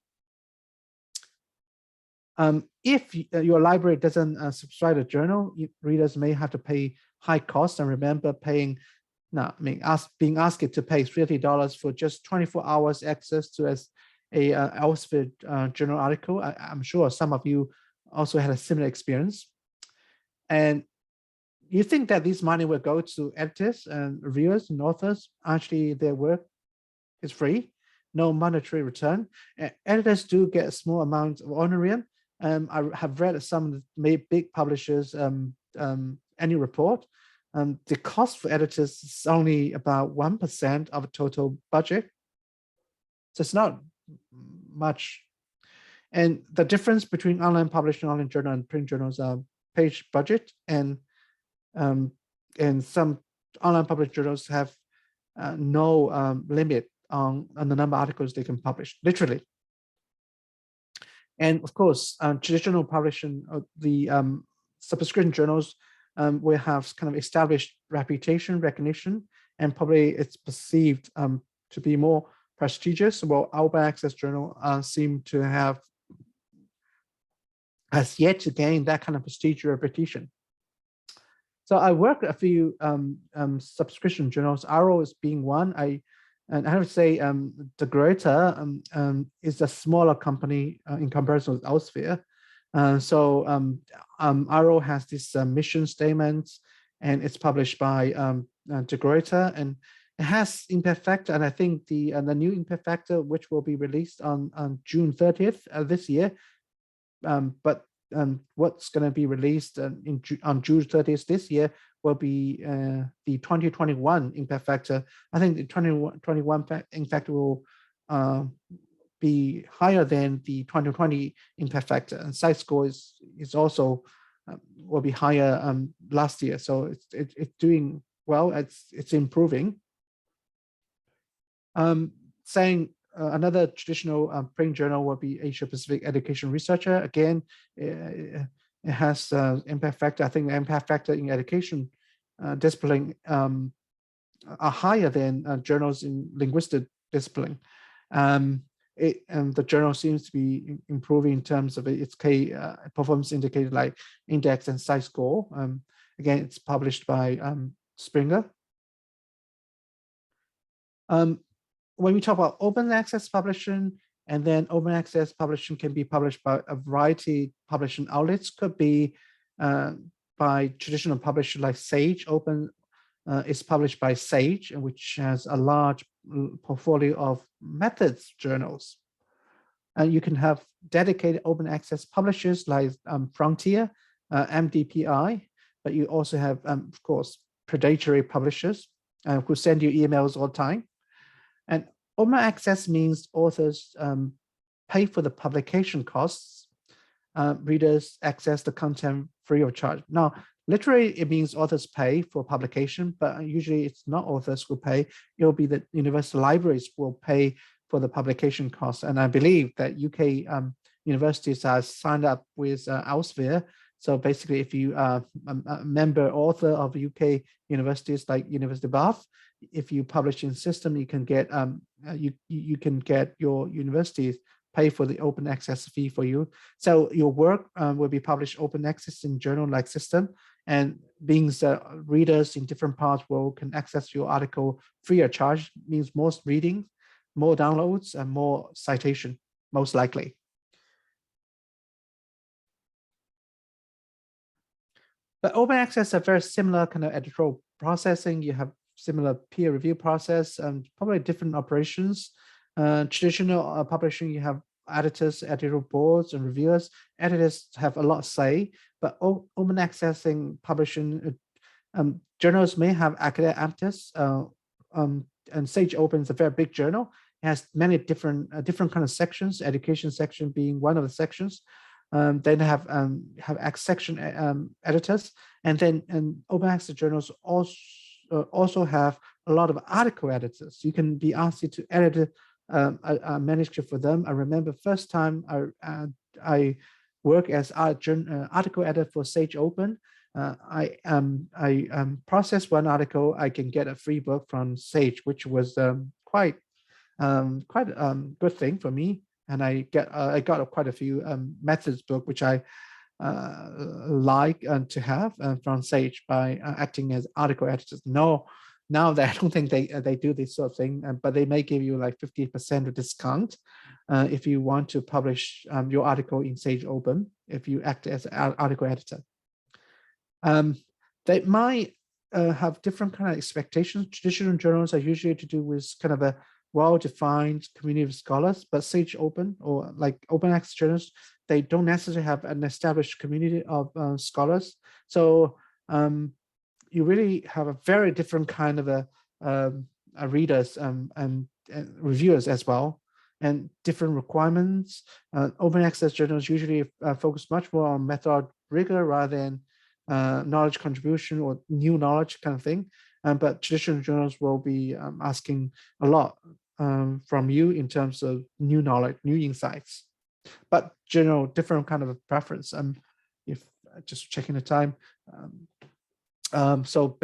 If your library doesn't subscribe to the journal, readers may have to pay high costs. And remember, being asked to pay $30 for just 24 hours access to a Elsevier journal article. I'm sure some of you also had a similar experience. And you think that this money will go to editors and reviewers and authors. Actually, their work is free, no monetary return. Editors do get a small amount of honorarium. I have read some of the big publishers' annual report. The cost for editors is only about 1% of the total budget. So it's not much. And the difference between online publishing, online journal, and print journals are page budget, and some online published journals have no limit on the number of articles they can publish, literally. And of course, traditional publishing, the subscription journals will have kind of established reputation, recognition, and probably it's perceived to be more prestigious. Well, open access journal seem to has yet to gain that kind of prestige or reputation. So I work at a few subscription journals, Arrow is being one. And I have to say, the Greta is a smaller company in comparison with Elsevier. So Arrow has this mission statement, and it's published by De Gruyter, and it has impact factor. And I think the new impact factor, which will be released on June 30th this year, but what's going to be released on June 30th this year will be the 2021 impact factor. I think the 2021 impact factor will be higher than the 2020 impact factor, and site score is also will be higher last year. So it's doing well. It's improving. Saying another traditional print journal will be Asia Pacific Education Researcher. Again, it has impact factor. I think the impact factor in education discipline are higher than journals in linguistic discipline. The journal seems to be improving in terms of its key performance indicators like index and site score. Again, it's published by Springer. When we talk about open access publishing, and then open access publishing can be published by a variety of publishing outlets, could be by traditional publishers like Sage. Open is published by Sage, which has a large portfolio of methods journals. And you can have dedicated open access publishers like Frontier, MDPI, but you also have, of course, predatory publishers who send you emails all the time. And open access means authors pay for the publication costs. Readers access the content free of charge. Now, literally, it means authors pay for publication, but usually it's not authors who pay. It will be that university libraries will pay for the publication costs. And I believe that UK universities are signed up with Elsevier. So basically, if you are a member author of UK universities like University of Bath, if you publish in system, you can get you can get your universities pay for the open access fee for you. So your work will be published open access in journal like system, and means that readers in different parts of the world can access your article free of charge. Means most readings, more downloads, and more citation, most likely. But open access are very similar kind of editorial processing. You have similar peer review process and probably different operations. Traditional publishing, you have editors, editorial boards, and reviewers. Editors have a lot of say, but open accessing publishing journals may have academic editors. And Sage Open is a very big journal. It has many different kind of sections, education section being one of the sections. Then have section editors, and then open access journals also have a lot of article editors. You can be asked to edit a manuscript for them. I remember first time I work as article editor for Sage Open. I process one article, I can get a free book from Sage, which was quite a good thing for me. And I got quite a few methods book, which I like to have from Sage by acting as article editors. No, now that I don't think they do this sort of thing, but they may give you like 50% of discount if you want to publish your article in Sage Open, if you act as an article editor. They might have different kind of expectations. Traditional journals are usually to do with kind of a well-defined community of scholars, but Sage Open or like open access journals, they don't necessarily have an established community of scholars. So you really have a very different kind of a readers and reviewers as well, and different requirements. Open access journals usually focus much more on method rigor rather than knowledge contribution or new knowledge kind of thing. But traditional journals will be asking a lot from you in terms of new knowledge, new insights. But general different kind of preference. If just checking the time. So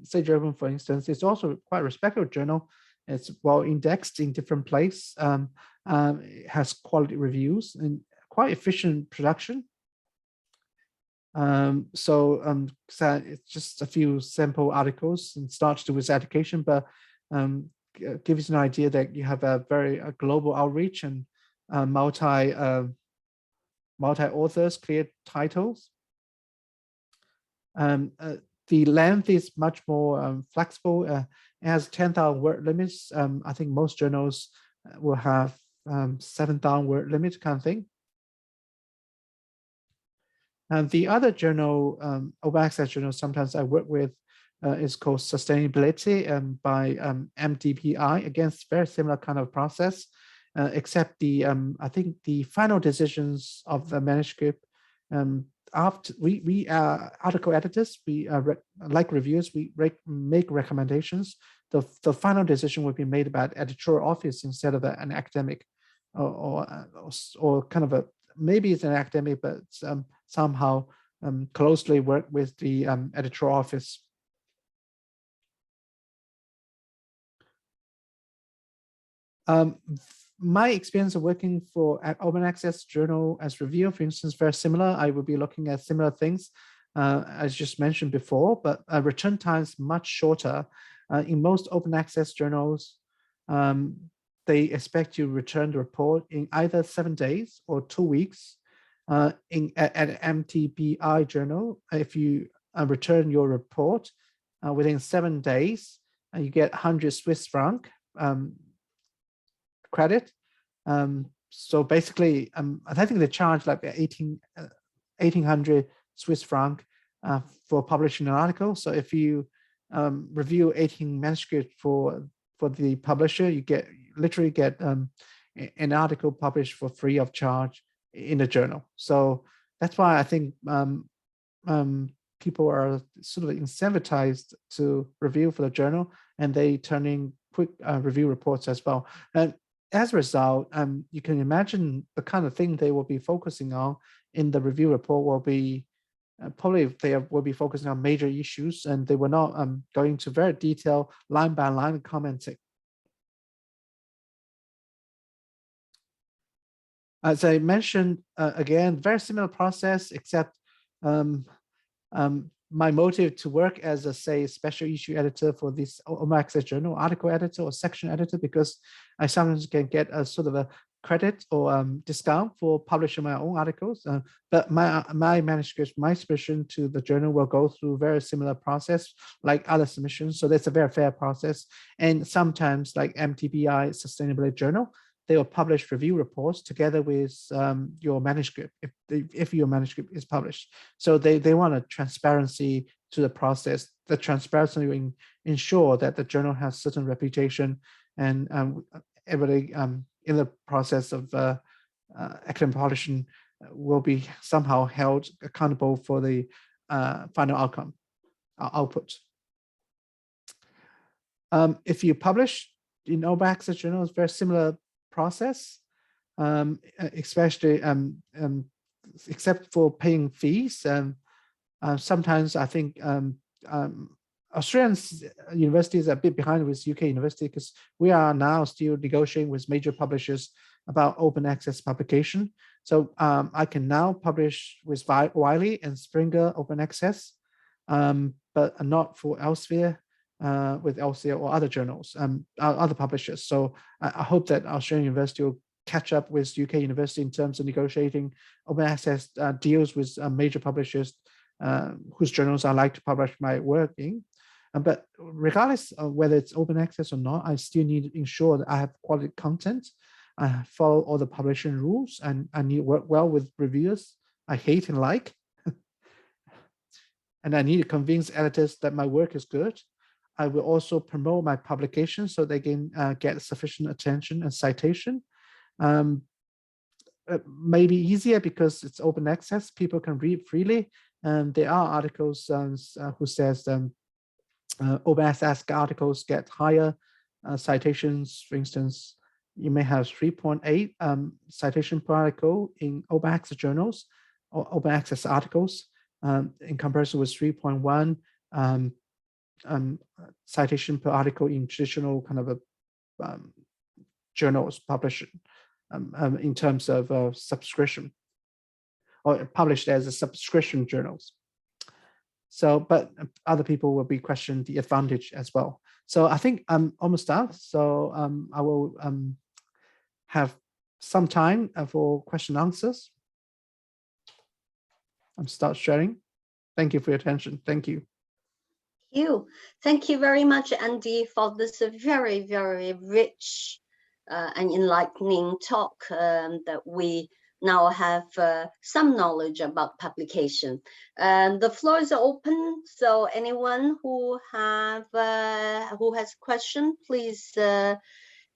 Sage Open, for instance, is also quite a respected journal. It's well indexed in different places. It has quality reviews and quite efficient production. So it's just a few sample articles and start to do with education, but gives you an idea that you have a very global outreach and multi authors, clear titles. The length is much more flexible. It has 10,000 word limits. I think most journals will have 7,000 word limit kind of thing. And the other journal, open access journal, sometimes I work with is called Sustainability by MDPI. Again, it's very similar kind of process, except the I think the final decisions of the manuscript. After we article editors, we like reviewers, we make recommendations. The final decision will be made by editorial office instead of an academic, or kind of a, maybe it's an academic, but somehow closely work with the editorial office. My experience of working for an open access journal as reviewer, for instance, very similar. I will be looking at similar things as just mentioned before, but return time is much shorter. In most open access journals, they expect you to return the report in either 7 days or 2 weeks. At an MTBI journal, if you return your report within 7 days, you get 100 Swiss franc credit. So basically, I think they charge like 1,800 Swiss franc for publishing an article. So if you review 18 manuscripts for the publisher, you literally get an article published for free of charge in the journal. So that's why I think people are sort of incentivized to review for the journal, and they turn in quick review reports as well. And as a result, you can imagine the kind of thing they will be focusing on in the review report will be probably they will be focusing on major issues, and they will not go into very detailed line by line commenting. As I mentioned, again, very similar process, except my motive to work as a, say, special issue editor for this open access journal, article editor or section editor, because I sometimes can get a sort of a credit or discount for publishing my own articles. But my manuscripts, my submission to the journal will go through very similar process like other submissions. So that's a very fair process. And sometimes like MTBI Sustainability Journal, they will publish review reports together with your manuscript if your manuscript is published. So they want a transparency to the process. The transparency will ensure that the journal has certain reputation, and everybody in the process of academic publishing will be somehow held accountable for the final outcome, output. If you publish in open access journals, very similar process, especially except for paying fees. Sometimes I think Australian universities are a bit behind with UK university because we are now still negotiating with major publishers about open access publication. So I can now publish with Wiley and Springer open access, but not for Elsevier, with Elsevier or other journals, other publishers. So I hope that Australian university will catch up with UK university in terms of negotiating open access deals with major publishers whose journals I like to publish my work in. But regardless of whether it's open access or not, I still need to ensure that I have quality content. I follow all the publishing rules, and I need to work well with reviewers I hate and like. And I need to convince editors that my work is good. I will also promote my publication so they can get sufficient attention and citation. It may be easier because it's open access. People can read freely. There are articles who says open access articles get higher citations. For instance, you may have 3.8 citation per article in open access journals or open access articles in comparison with 3.1 citation per article in traditional kind of a journals published in terms of subscription or published as a subscription journals. So, but other people will be questioning the advantage as well. So I think I'm almost done. So I will have some time for question and answers. I'm start sharing. Thank you for your attention. Thank you. Thank you very much, Andy, for this very, very rich and enlightening talk that we now have some knowledge about publication. The floor is open, so anyone who has question, please go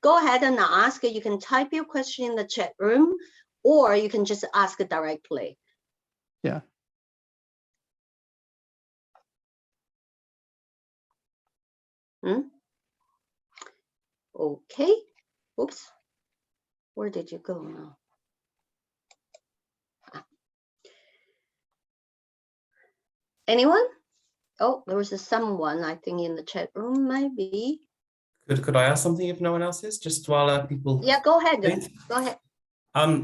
ahead and ask. You can type your question in the chat room, or you can just ask it directly. Yeah. Okay. Oops. Where did you go now? Anyone? Oh, there was someone, I think, in the chat room, maybe. Could I ask something if no one else is, just while people? Yeah, go ahead. Go ahead.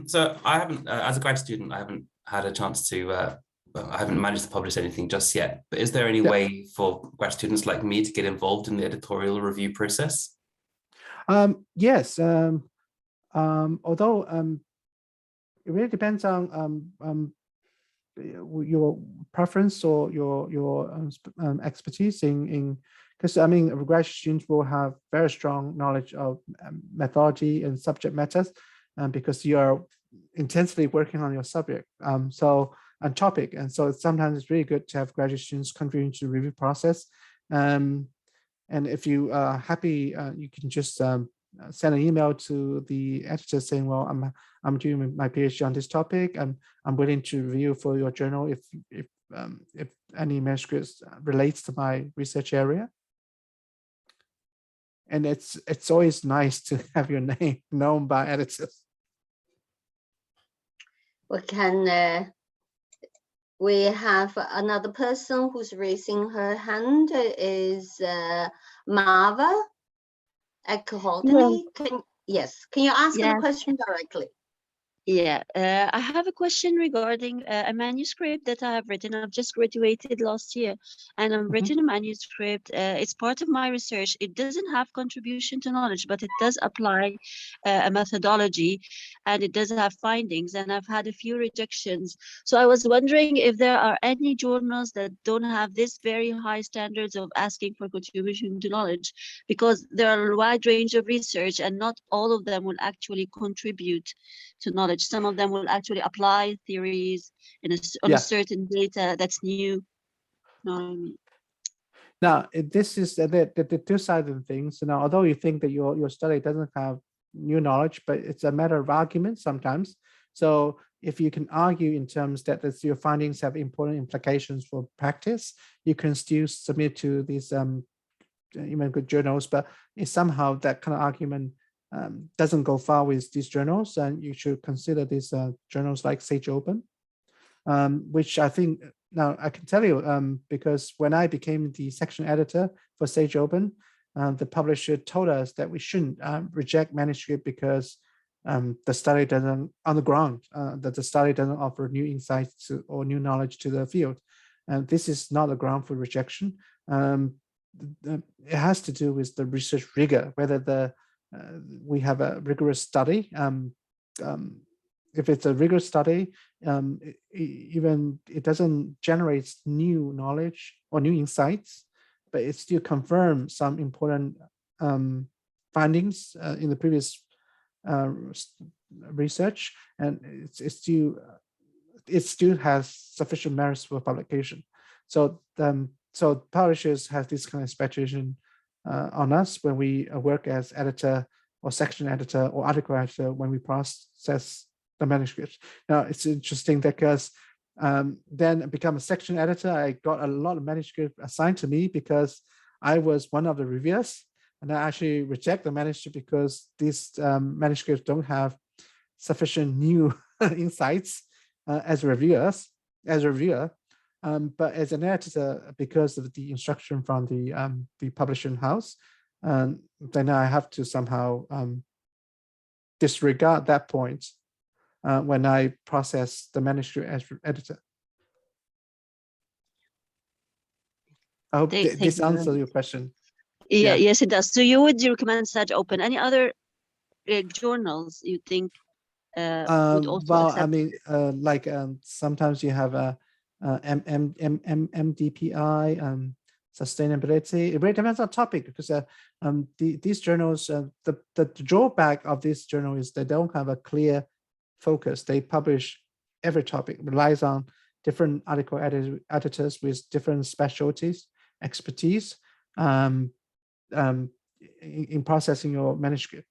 So I haven't, as a grad student, I haven't had a chance to. I haven't managed to publish anything just yet. But is there any way for grad students like me to get involved in the editorial review process? Yes. Although it really depends on your preference or your expertise in because I mean graduate students will have very strong knowledge of methodology and subject matters because you are intensely working on your subject and topic, and so sometimes it's really good to have graduate students contributing to the review process. And if you are happy, you can just send an email to the editor saying, well, I'm doing my PhD on this topic, and I'm willing to review for your journal if any manuscripts relates to my research area. And it's always nice to have your name known by editors. We have another person who's raising her hand is Marva Ekholtony. Yes, can you ask the question directly? Yeah, I have a question regarding a manuscript that I have written. I've just graduated last year, and I've written a manuscript. It's part of my research. It doesn't have contribution to knowledge, but it does apply a methodology, and it does have findings, and I've had a few rejections. So I was wondering if there are any journals that don't have this very high standards of asking for contribution to knowledge, because there are a wide range of research, and not all of them will actually contribute to knowledge. Some of them will actually apply theories on a certain data that's new. You know what I mean? Now, this is the two sides of things. You know, although you think that your study doesn't have new knowledge, but it's a matter of argument sometimes. So if you can argue in terms that your findings have important implications for practice, you can still submit to these even good journals, but if somehow that kind of argument doesn't go far with these journals, then you should consider these journals like Sage Open, which I think, now I can tell you, because when I became the section editor for Sage Open, the publisher told us that we shouldn't reject manuscript because the study doesn't, on the ground, that the study doesn't offer new insights or new knowledge to the field. And this is not a ground for rejection. It has to do with the research rigor, whether we have a rigorous study. If it's a rigorous study, even it doesn't generate new knowledge or new insights, but it still confirms some important findings in the previous research, and it still has sufficient merits for publication. So so publishers have this kind of expectation on us when we work as editor or section editor or article editor when we process the manuscripts. Now it's interesting because then I become a section editor. I got a lot of manuscript assigned to me because I was one of the reviewers, and I actually reject the manuscript because these manuscripts don't have sufficient new insights as a reviewer. But as an editor, because of the instruction from the publishing house, then I have to somehow disregard that point when I process the manuscript as editor. I hope this answers your question. Yeah, yes, it does. So you would recommend Sage Open. Any other journals you think would also well, accept? I mean, like sometimes you have a MDPI, sustainability. It really depends on topic, because these journals, the drawback of this journal is they don't have a clear focus. They publish every topic, relies on different article editors with different specialties, expertise in processing your manuscript.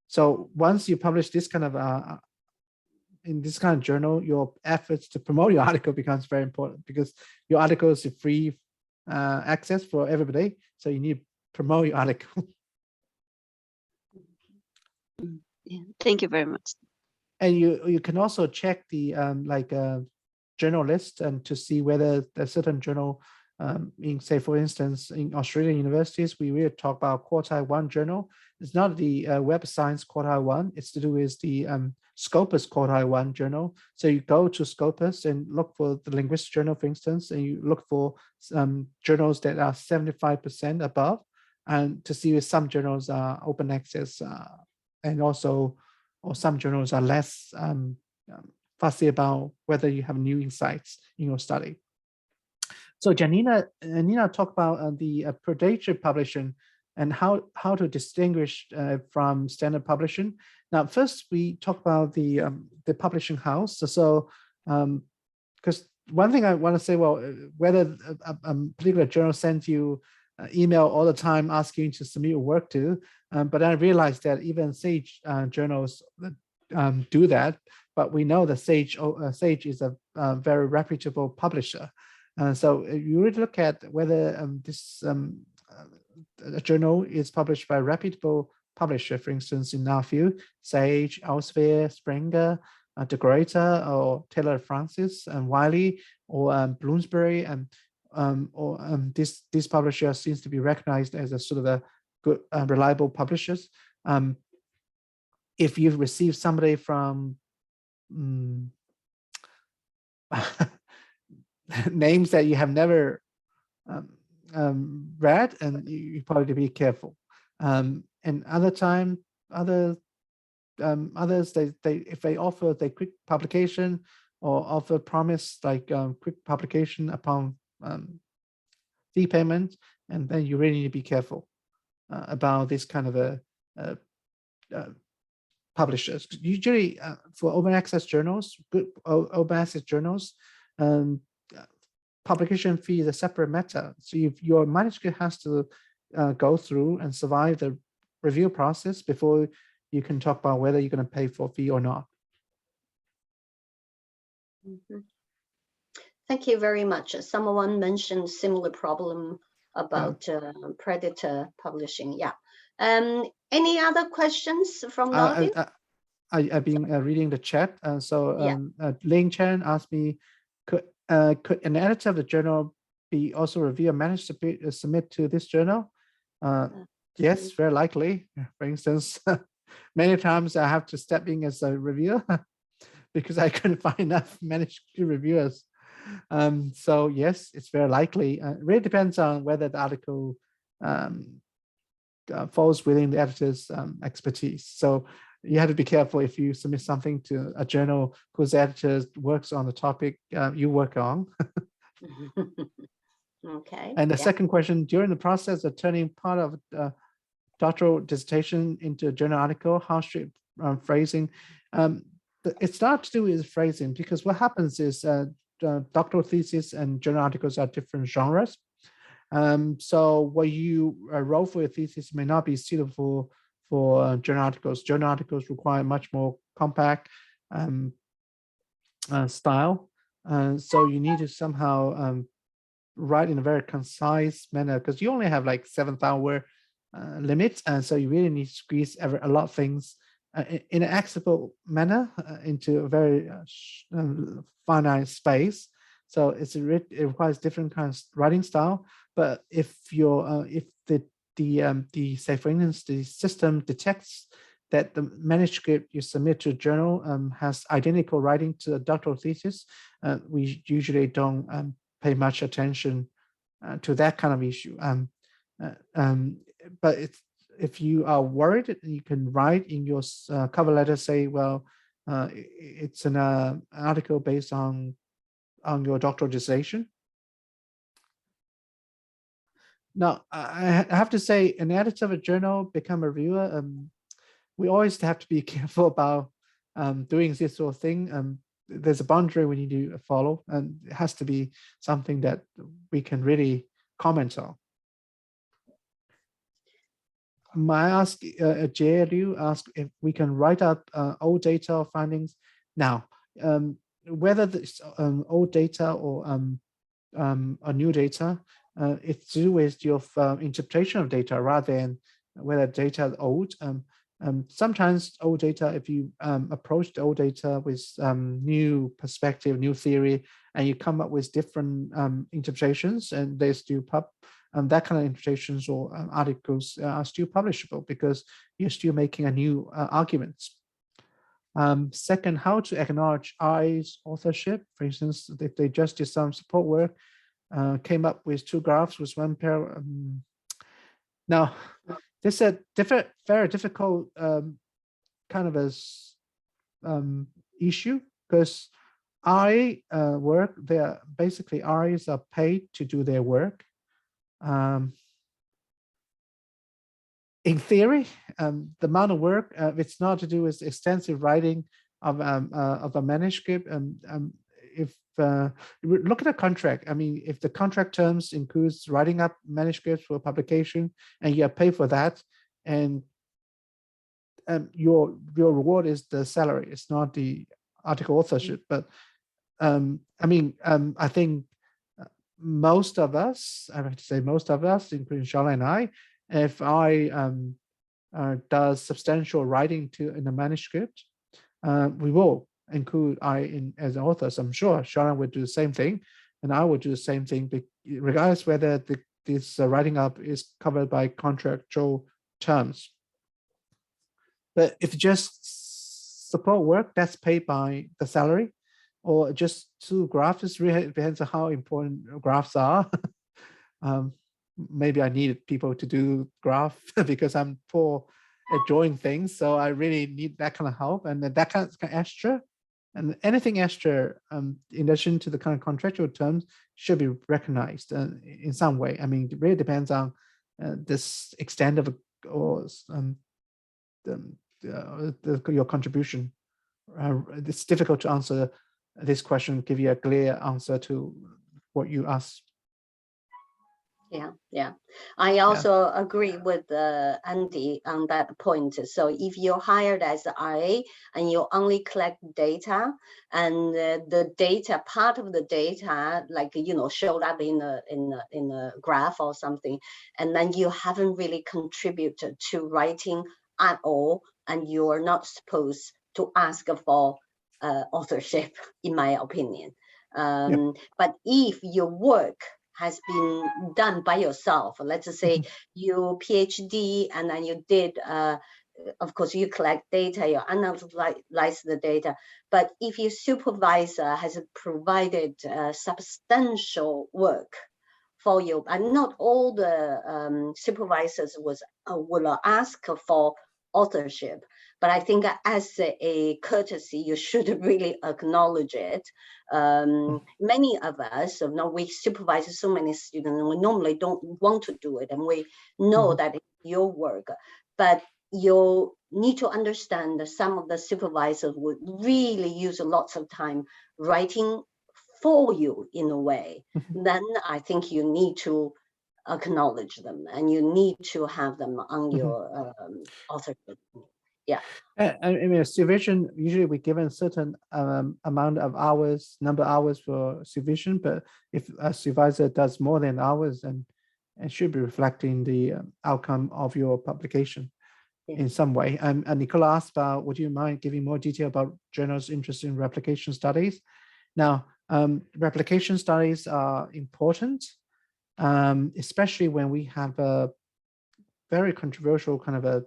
So once you publish this kind of in this kind of journal, your efforts to promote your article becomes very important, because your article is free access for everybody. So you need to promote your article. Yeah, thank you very much. And you can also check the journal list and to see whether a certain journal, in, say, for instance, in Australian universities, we will talk about quartile 1 journal. It's not the Web of Science quartile 1. It's to do with the Scopus quartile 1 journal. So you go to Scopus and look for the Linguistics journal, for instance, and you look for journals that are 75% above, and to see if some journals are open access, and also, or some journals are less fussy about whether you have new insights in your study. So Janina talked about the predatory publishing and how to distinguish from standard publishing. Now, first we talk about the publishing house. So, because one thing I want to say, well, whether a particular journal sends you email all the time asking you to submit your work to, but I realized that even Sage journals do that. But we know that Sage is a very reputable publisher. So you really look at whether this a journal is published by a reputable publisher. For instance, in our field, Sage, Elsevier, Springer, De Gruyter, or Taylor Francis, and Wiley, or Bloomsbury, and this publisher seems to be recognized as a sort of a good, reliable publishers. If you've received somebody from names that you have never read, and you probably need to be careful. And others, if they offer the quick publication or offer promise like quick publication upon fee payment, and then you really need to be careful about this kind of a publishers. Usually for open access journals, good open access journals, publication fee is a separate matter. So if your manuscript has to go through and survive the review process before you can talk about whether you're going to pay for a fee or not. Mhm. Thank you very much. Someone mentioned similar problem about predator publishing. Yeah. Any other questions from the audience? I've been reading the chat. Yeah. Ling Chen asked me, could an editor of the journal be also review a manuscript submit to this journal? Yes, very likely. For instance, many times I have to step in as a reviewer because I couldn't find enough manuscript reviewers. So yes, it's very likely. It really depends on whether the article falls within the editor's expertise. So you have to be careful if you submit something to a journal whose editor works on the topic you work on. Okay. And the second question, during the process of turning part of doctoral dissertation into a journal article, how should phrasing? It's not to do with phrasing, because what happens is doctoral thesis and journal articles are different genres. So what you wrote for your thesis may not be suitable for journal articles. Journal articles require much more compact style. So you need to somehow write in a very concise manner, because you only have like 7th-hour limit. And so you really need to squeeze a lot of things in an accessible manner into a very finite space. So it requires different kinds of writing style. But if you're if the say for instance the system detects that the manuscript you submit to a journal has identical writing to a doctoral thesis, we usually don't pay much attention to that kind of issue. But if you are worried, you can write in your cover letter, say, well, it's an article based on your doctoral dissertation. Now, I have to say, an editor of a journal become a reviewer. We always have to be careful about doing this sort of thing. There's a boundary we need to follow, and it has to be something that we can really comment on. I ask JLU ask if we can write up old data or findings. Now, whether this old data or a new data, it's to do with your interpretation of data rather than whether data is old. Sometimes old data, if you approach the old data with new perspective, new theory, and you come up with different interpretations, and they still that kind of interpretations or articles are still publishable because you're still making a new arguments. Second, how to acknowledge I's authorship. For instance, if they just did some support work, came up with 2 graphs with 1 pair. Now, this is a very difficult kind of a issue, because I work there. Basically, I's are paid to do their work. In theory, the amount of work, it's not to do with extensive writing of a manuscript. If look at a contract, I mean, if the contract terms includes writing up manuscripts for publication, and you are paid for that, and your reward is the salary, it's not the article authorship. But I mean, I think most of us, I have to say most of us, including Charlotte and I, if I does substantial writing in a manuscript, we will include I as an author. So I'm sure Charlotte would do the same thing, and I would do the same thing, regardless whether this writing up is covered by contractual terms. But if just support work, that's paid by the salary, or just 2 graphs, really depends on how important graphs are. Maybe I needed people to do graph because I'm poor at drawing things, so I really need that kind of help, and that kind of extra, and anything extra in addition to the kind of contractual terms should be recognized in some way. I mean, it really depends on this extent of or your contribution. It's difficult to answer this question, give you a clear answer to what you asked. Yeah. I also agree with Andy on that point. So if you're hired as an RA and you only collect data, and the data, part of the data, like showed up in a graph or something, and then you haven't really contributed to writing at all, and you are not supposed to ask for authorship, in my opinion. But if your work has been done by yourself, let's say you PhD and then you did, of course you collect data, you analyze the data, but if your supervisor has provided substantial work for you, and not all the supervisors will ask for authorship, but I think as a courtesy, you should really acknowledge it. Many of us, we supervise so many students, and we normally don't want to do it, and we know that it's your work, but you need to understand that some of the supervisors would really use lots of time writing for you in a way. Then I think you need to acknowledge them, and you need to have them on your authorship. Yeah. I mean, supervision, usually we given certain amount of hours, number of hours for supervision, but if a supervisor does more than hours, then it should be reflecting the outcome of your publication in some way. And Nicola asked about, would you mind giving more detail about journals interested in replication studies? Now, replication studies are important, especially when we have a very controversial kind of a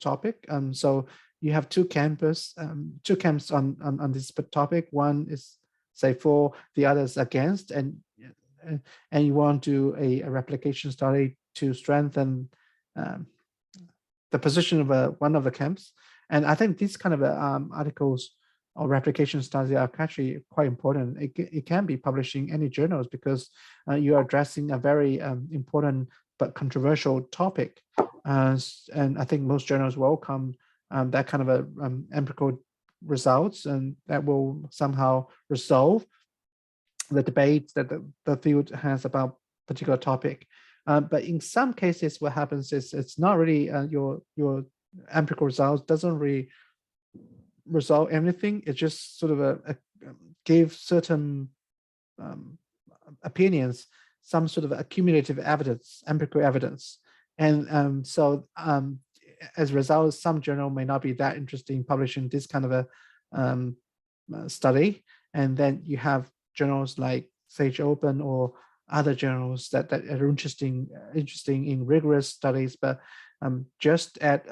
topic. So you have two camps on this topic. One is say for, the other is against, and you want to do a replication study to strengthen the position of one of the camps. And I think these kind of articles or replication studies are actually quite important. It can be published in any journals because you are addressing a very important but controversial topic. And I think most journals welcome that kind of empirical results, and that will somehow resolve the debate that the field has about particular topic. But in some cases, what happens is it's not really your empirical results doesn't really resolve anything. It just sort of give certain opinions some sort of accumulative evidence, empirical evidence. And so as a result, some journal may not be that interested in publishing this kind of a study. And then you have journals like Sage Open or other journals that are interesting in rigorous studies, but just add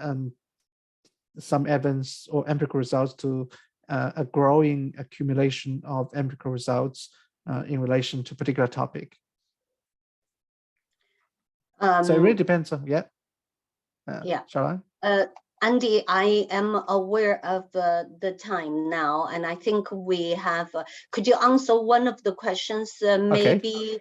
some evidence or empirical results to a growing accumulation of empirical results in relation to a particular topic. So it really depends on, shall I? Andy, I am aware of the time now, and I think we have, could you answer one of the questions? Maybe,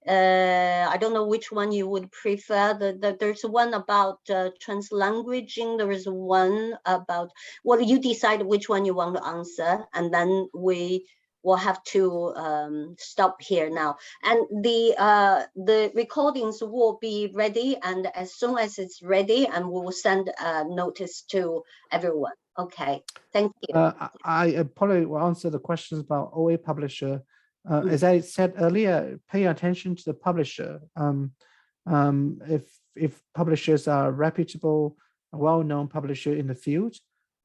I don't know which one you would prefer. There's one about translanguaging. There is one about, well, you decide which one you want to answer, and then we will have to stop here now. And the recordings will be ready, and as soon as it's ready, and we will send a notice to everyone. Okay, thank you. I probably will answer the questions about OA publisher. As I said earlier, pay attention to the publisher. If publishers are reputable, well-known publisher in the field,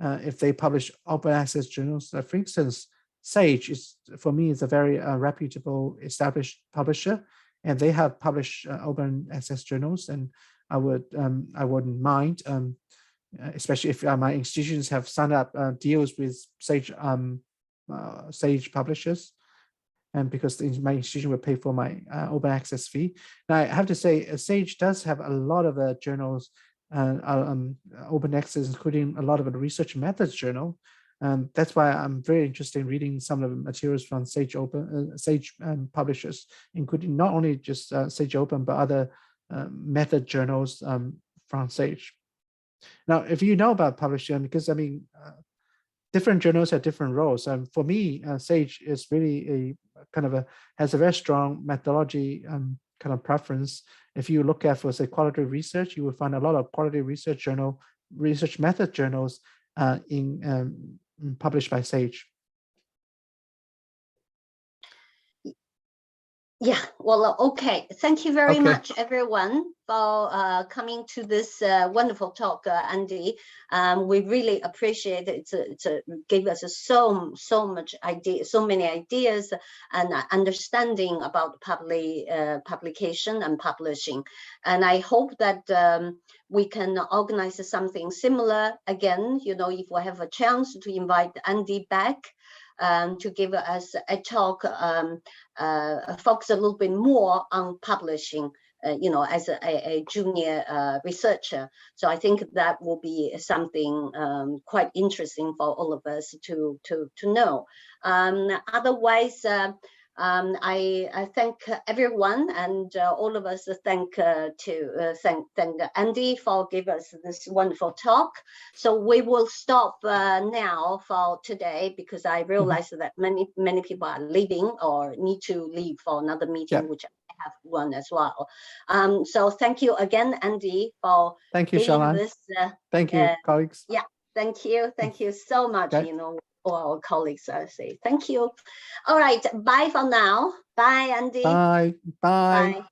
if they publish open access journals, for instance, Sage is, for me, is a very reputable, established publisher, and they have published open access journals, and I wouldn't mind, especially if my institutions have signed up deals with Sage Sage publishers, and because my institution will pay for my open access fee. Now, I have to say, Sage does have a lot of journals, open access, including a lot of the research methods journal. That's why I'm very interested in reading some of the materials from Sage Open, Sage publishers, including not only just Sage Open, but other method journals from Sage. Now, if you know about publishing, because I mean, different journals have different roles. For me, Sage is really a kind of has a very strong methodology kind of preference. If you look at, for say, quality research, you will find a lot of quality research research method journals published by SAGE. Yeah, well, okay. Thank you very much, everyone, for coming to this wonderful talk, Andy. We really appreciate it. It gave us so many ideas and understanding about publication and publishing. And I hope that we can organize something similar again. You know, if we have a chance to invite Andy back. To give us a talk, focus a little bit more on publishing, you know, as a junior researcher. So I think that will be something quite interesting for all of us to know. Otherwise, I thank everyone, and all of us thank Andy for giving us this wonderful talk. So we will stop now for today, because I realize that many people are leaving or need to leave for another meeting, which I have one as well. So thank you again, Andy, for thank you, Xiaolan. This. Thank you, colleagues. Yeah, thank you so much. Okay. You know, all our colleagues say thank you. All right, bye for now. Bye, Andy. Bye. Bye.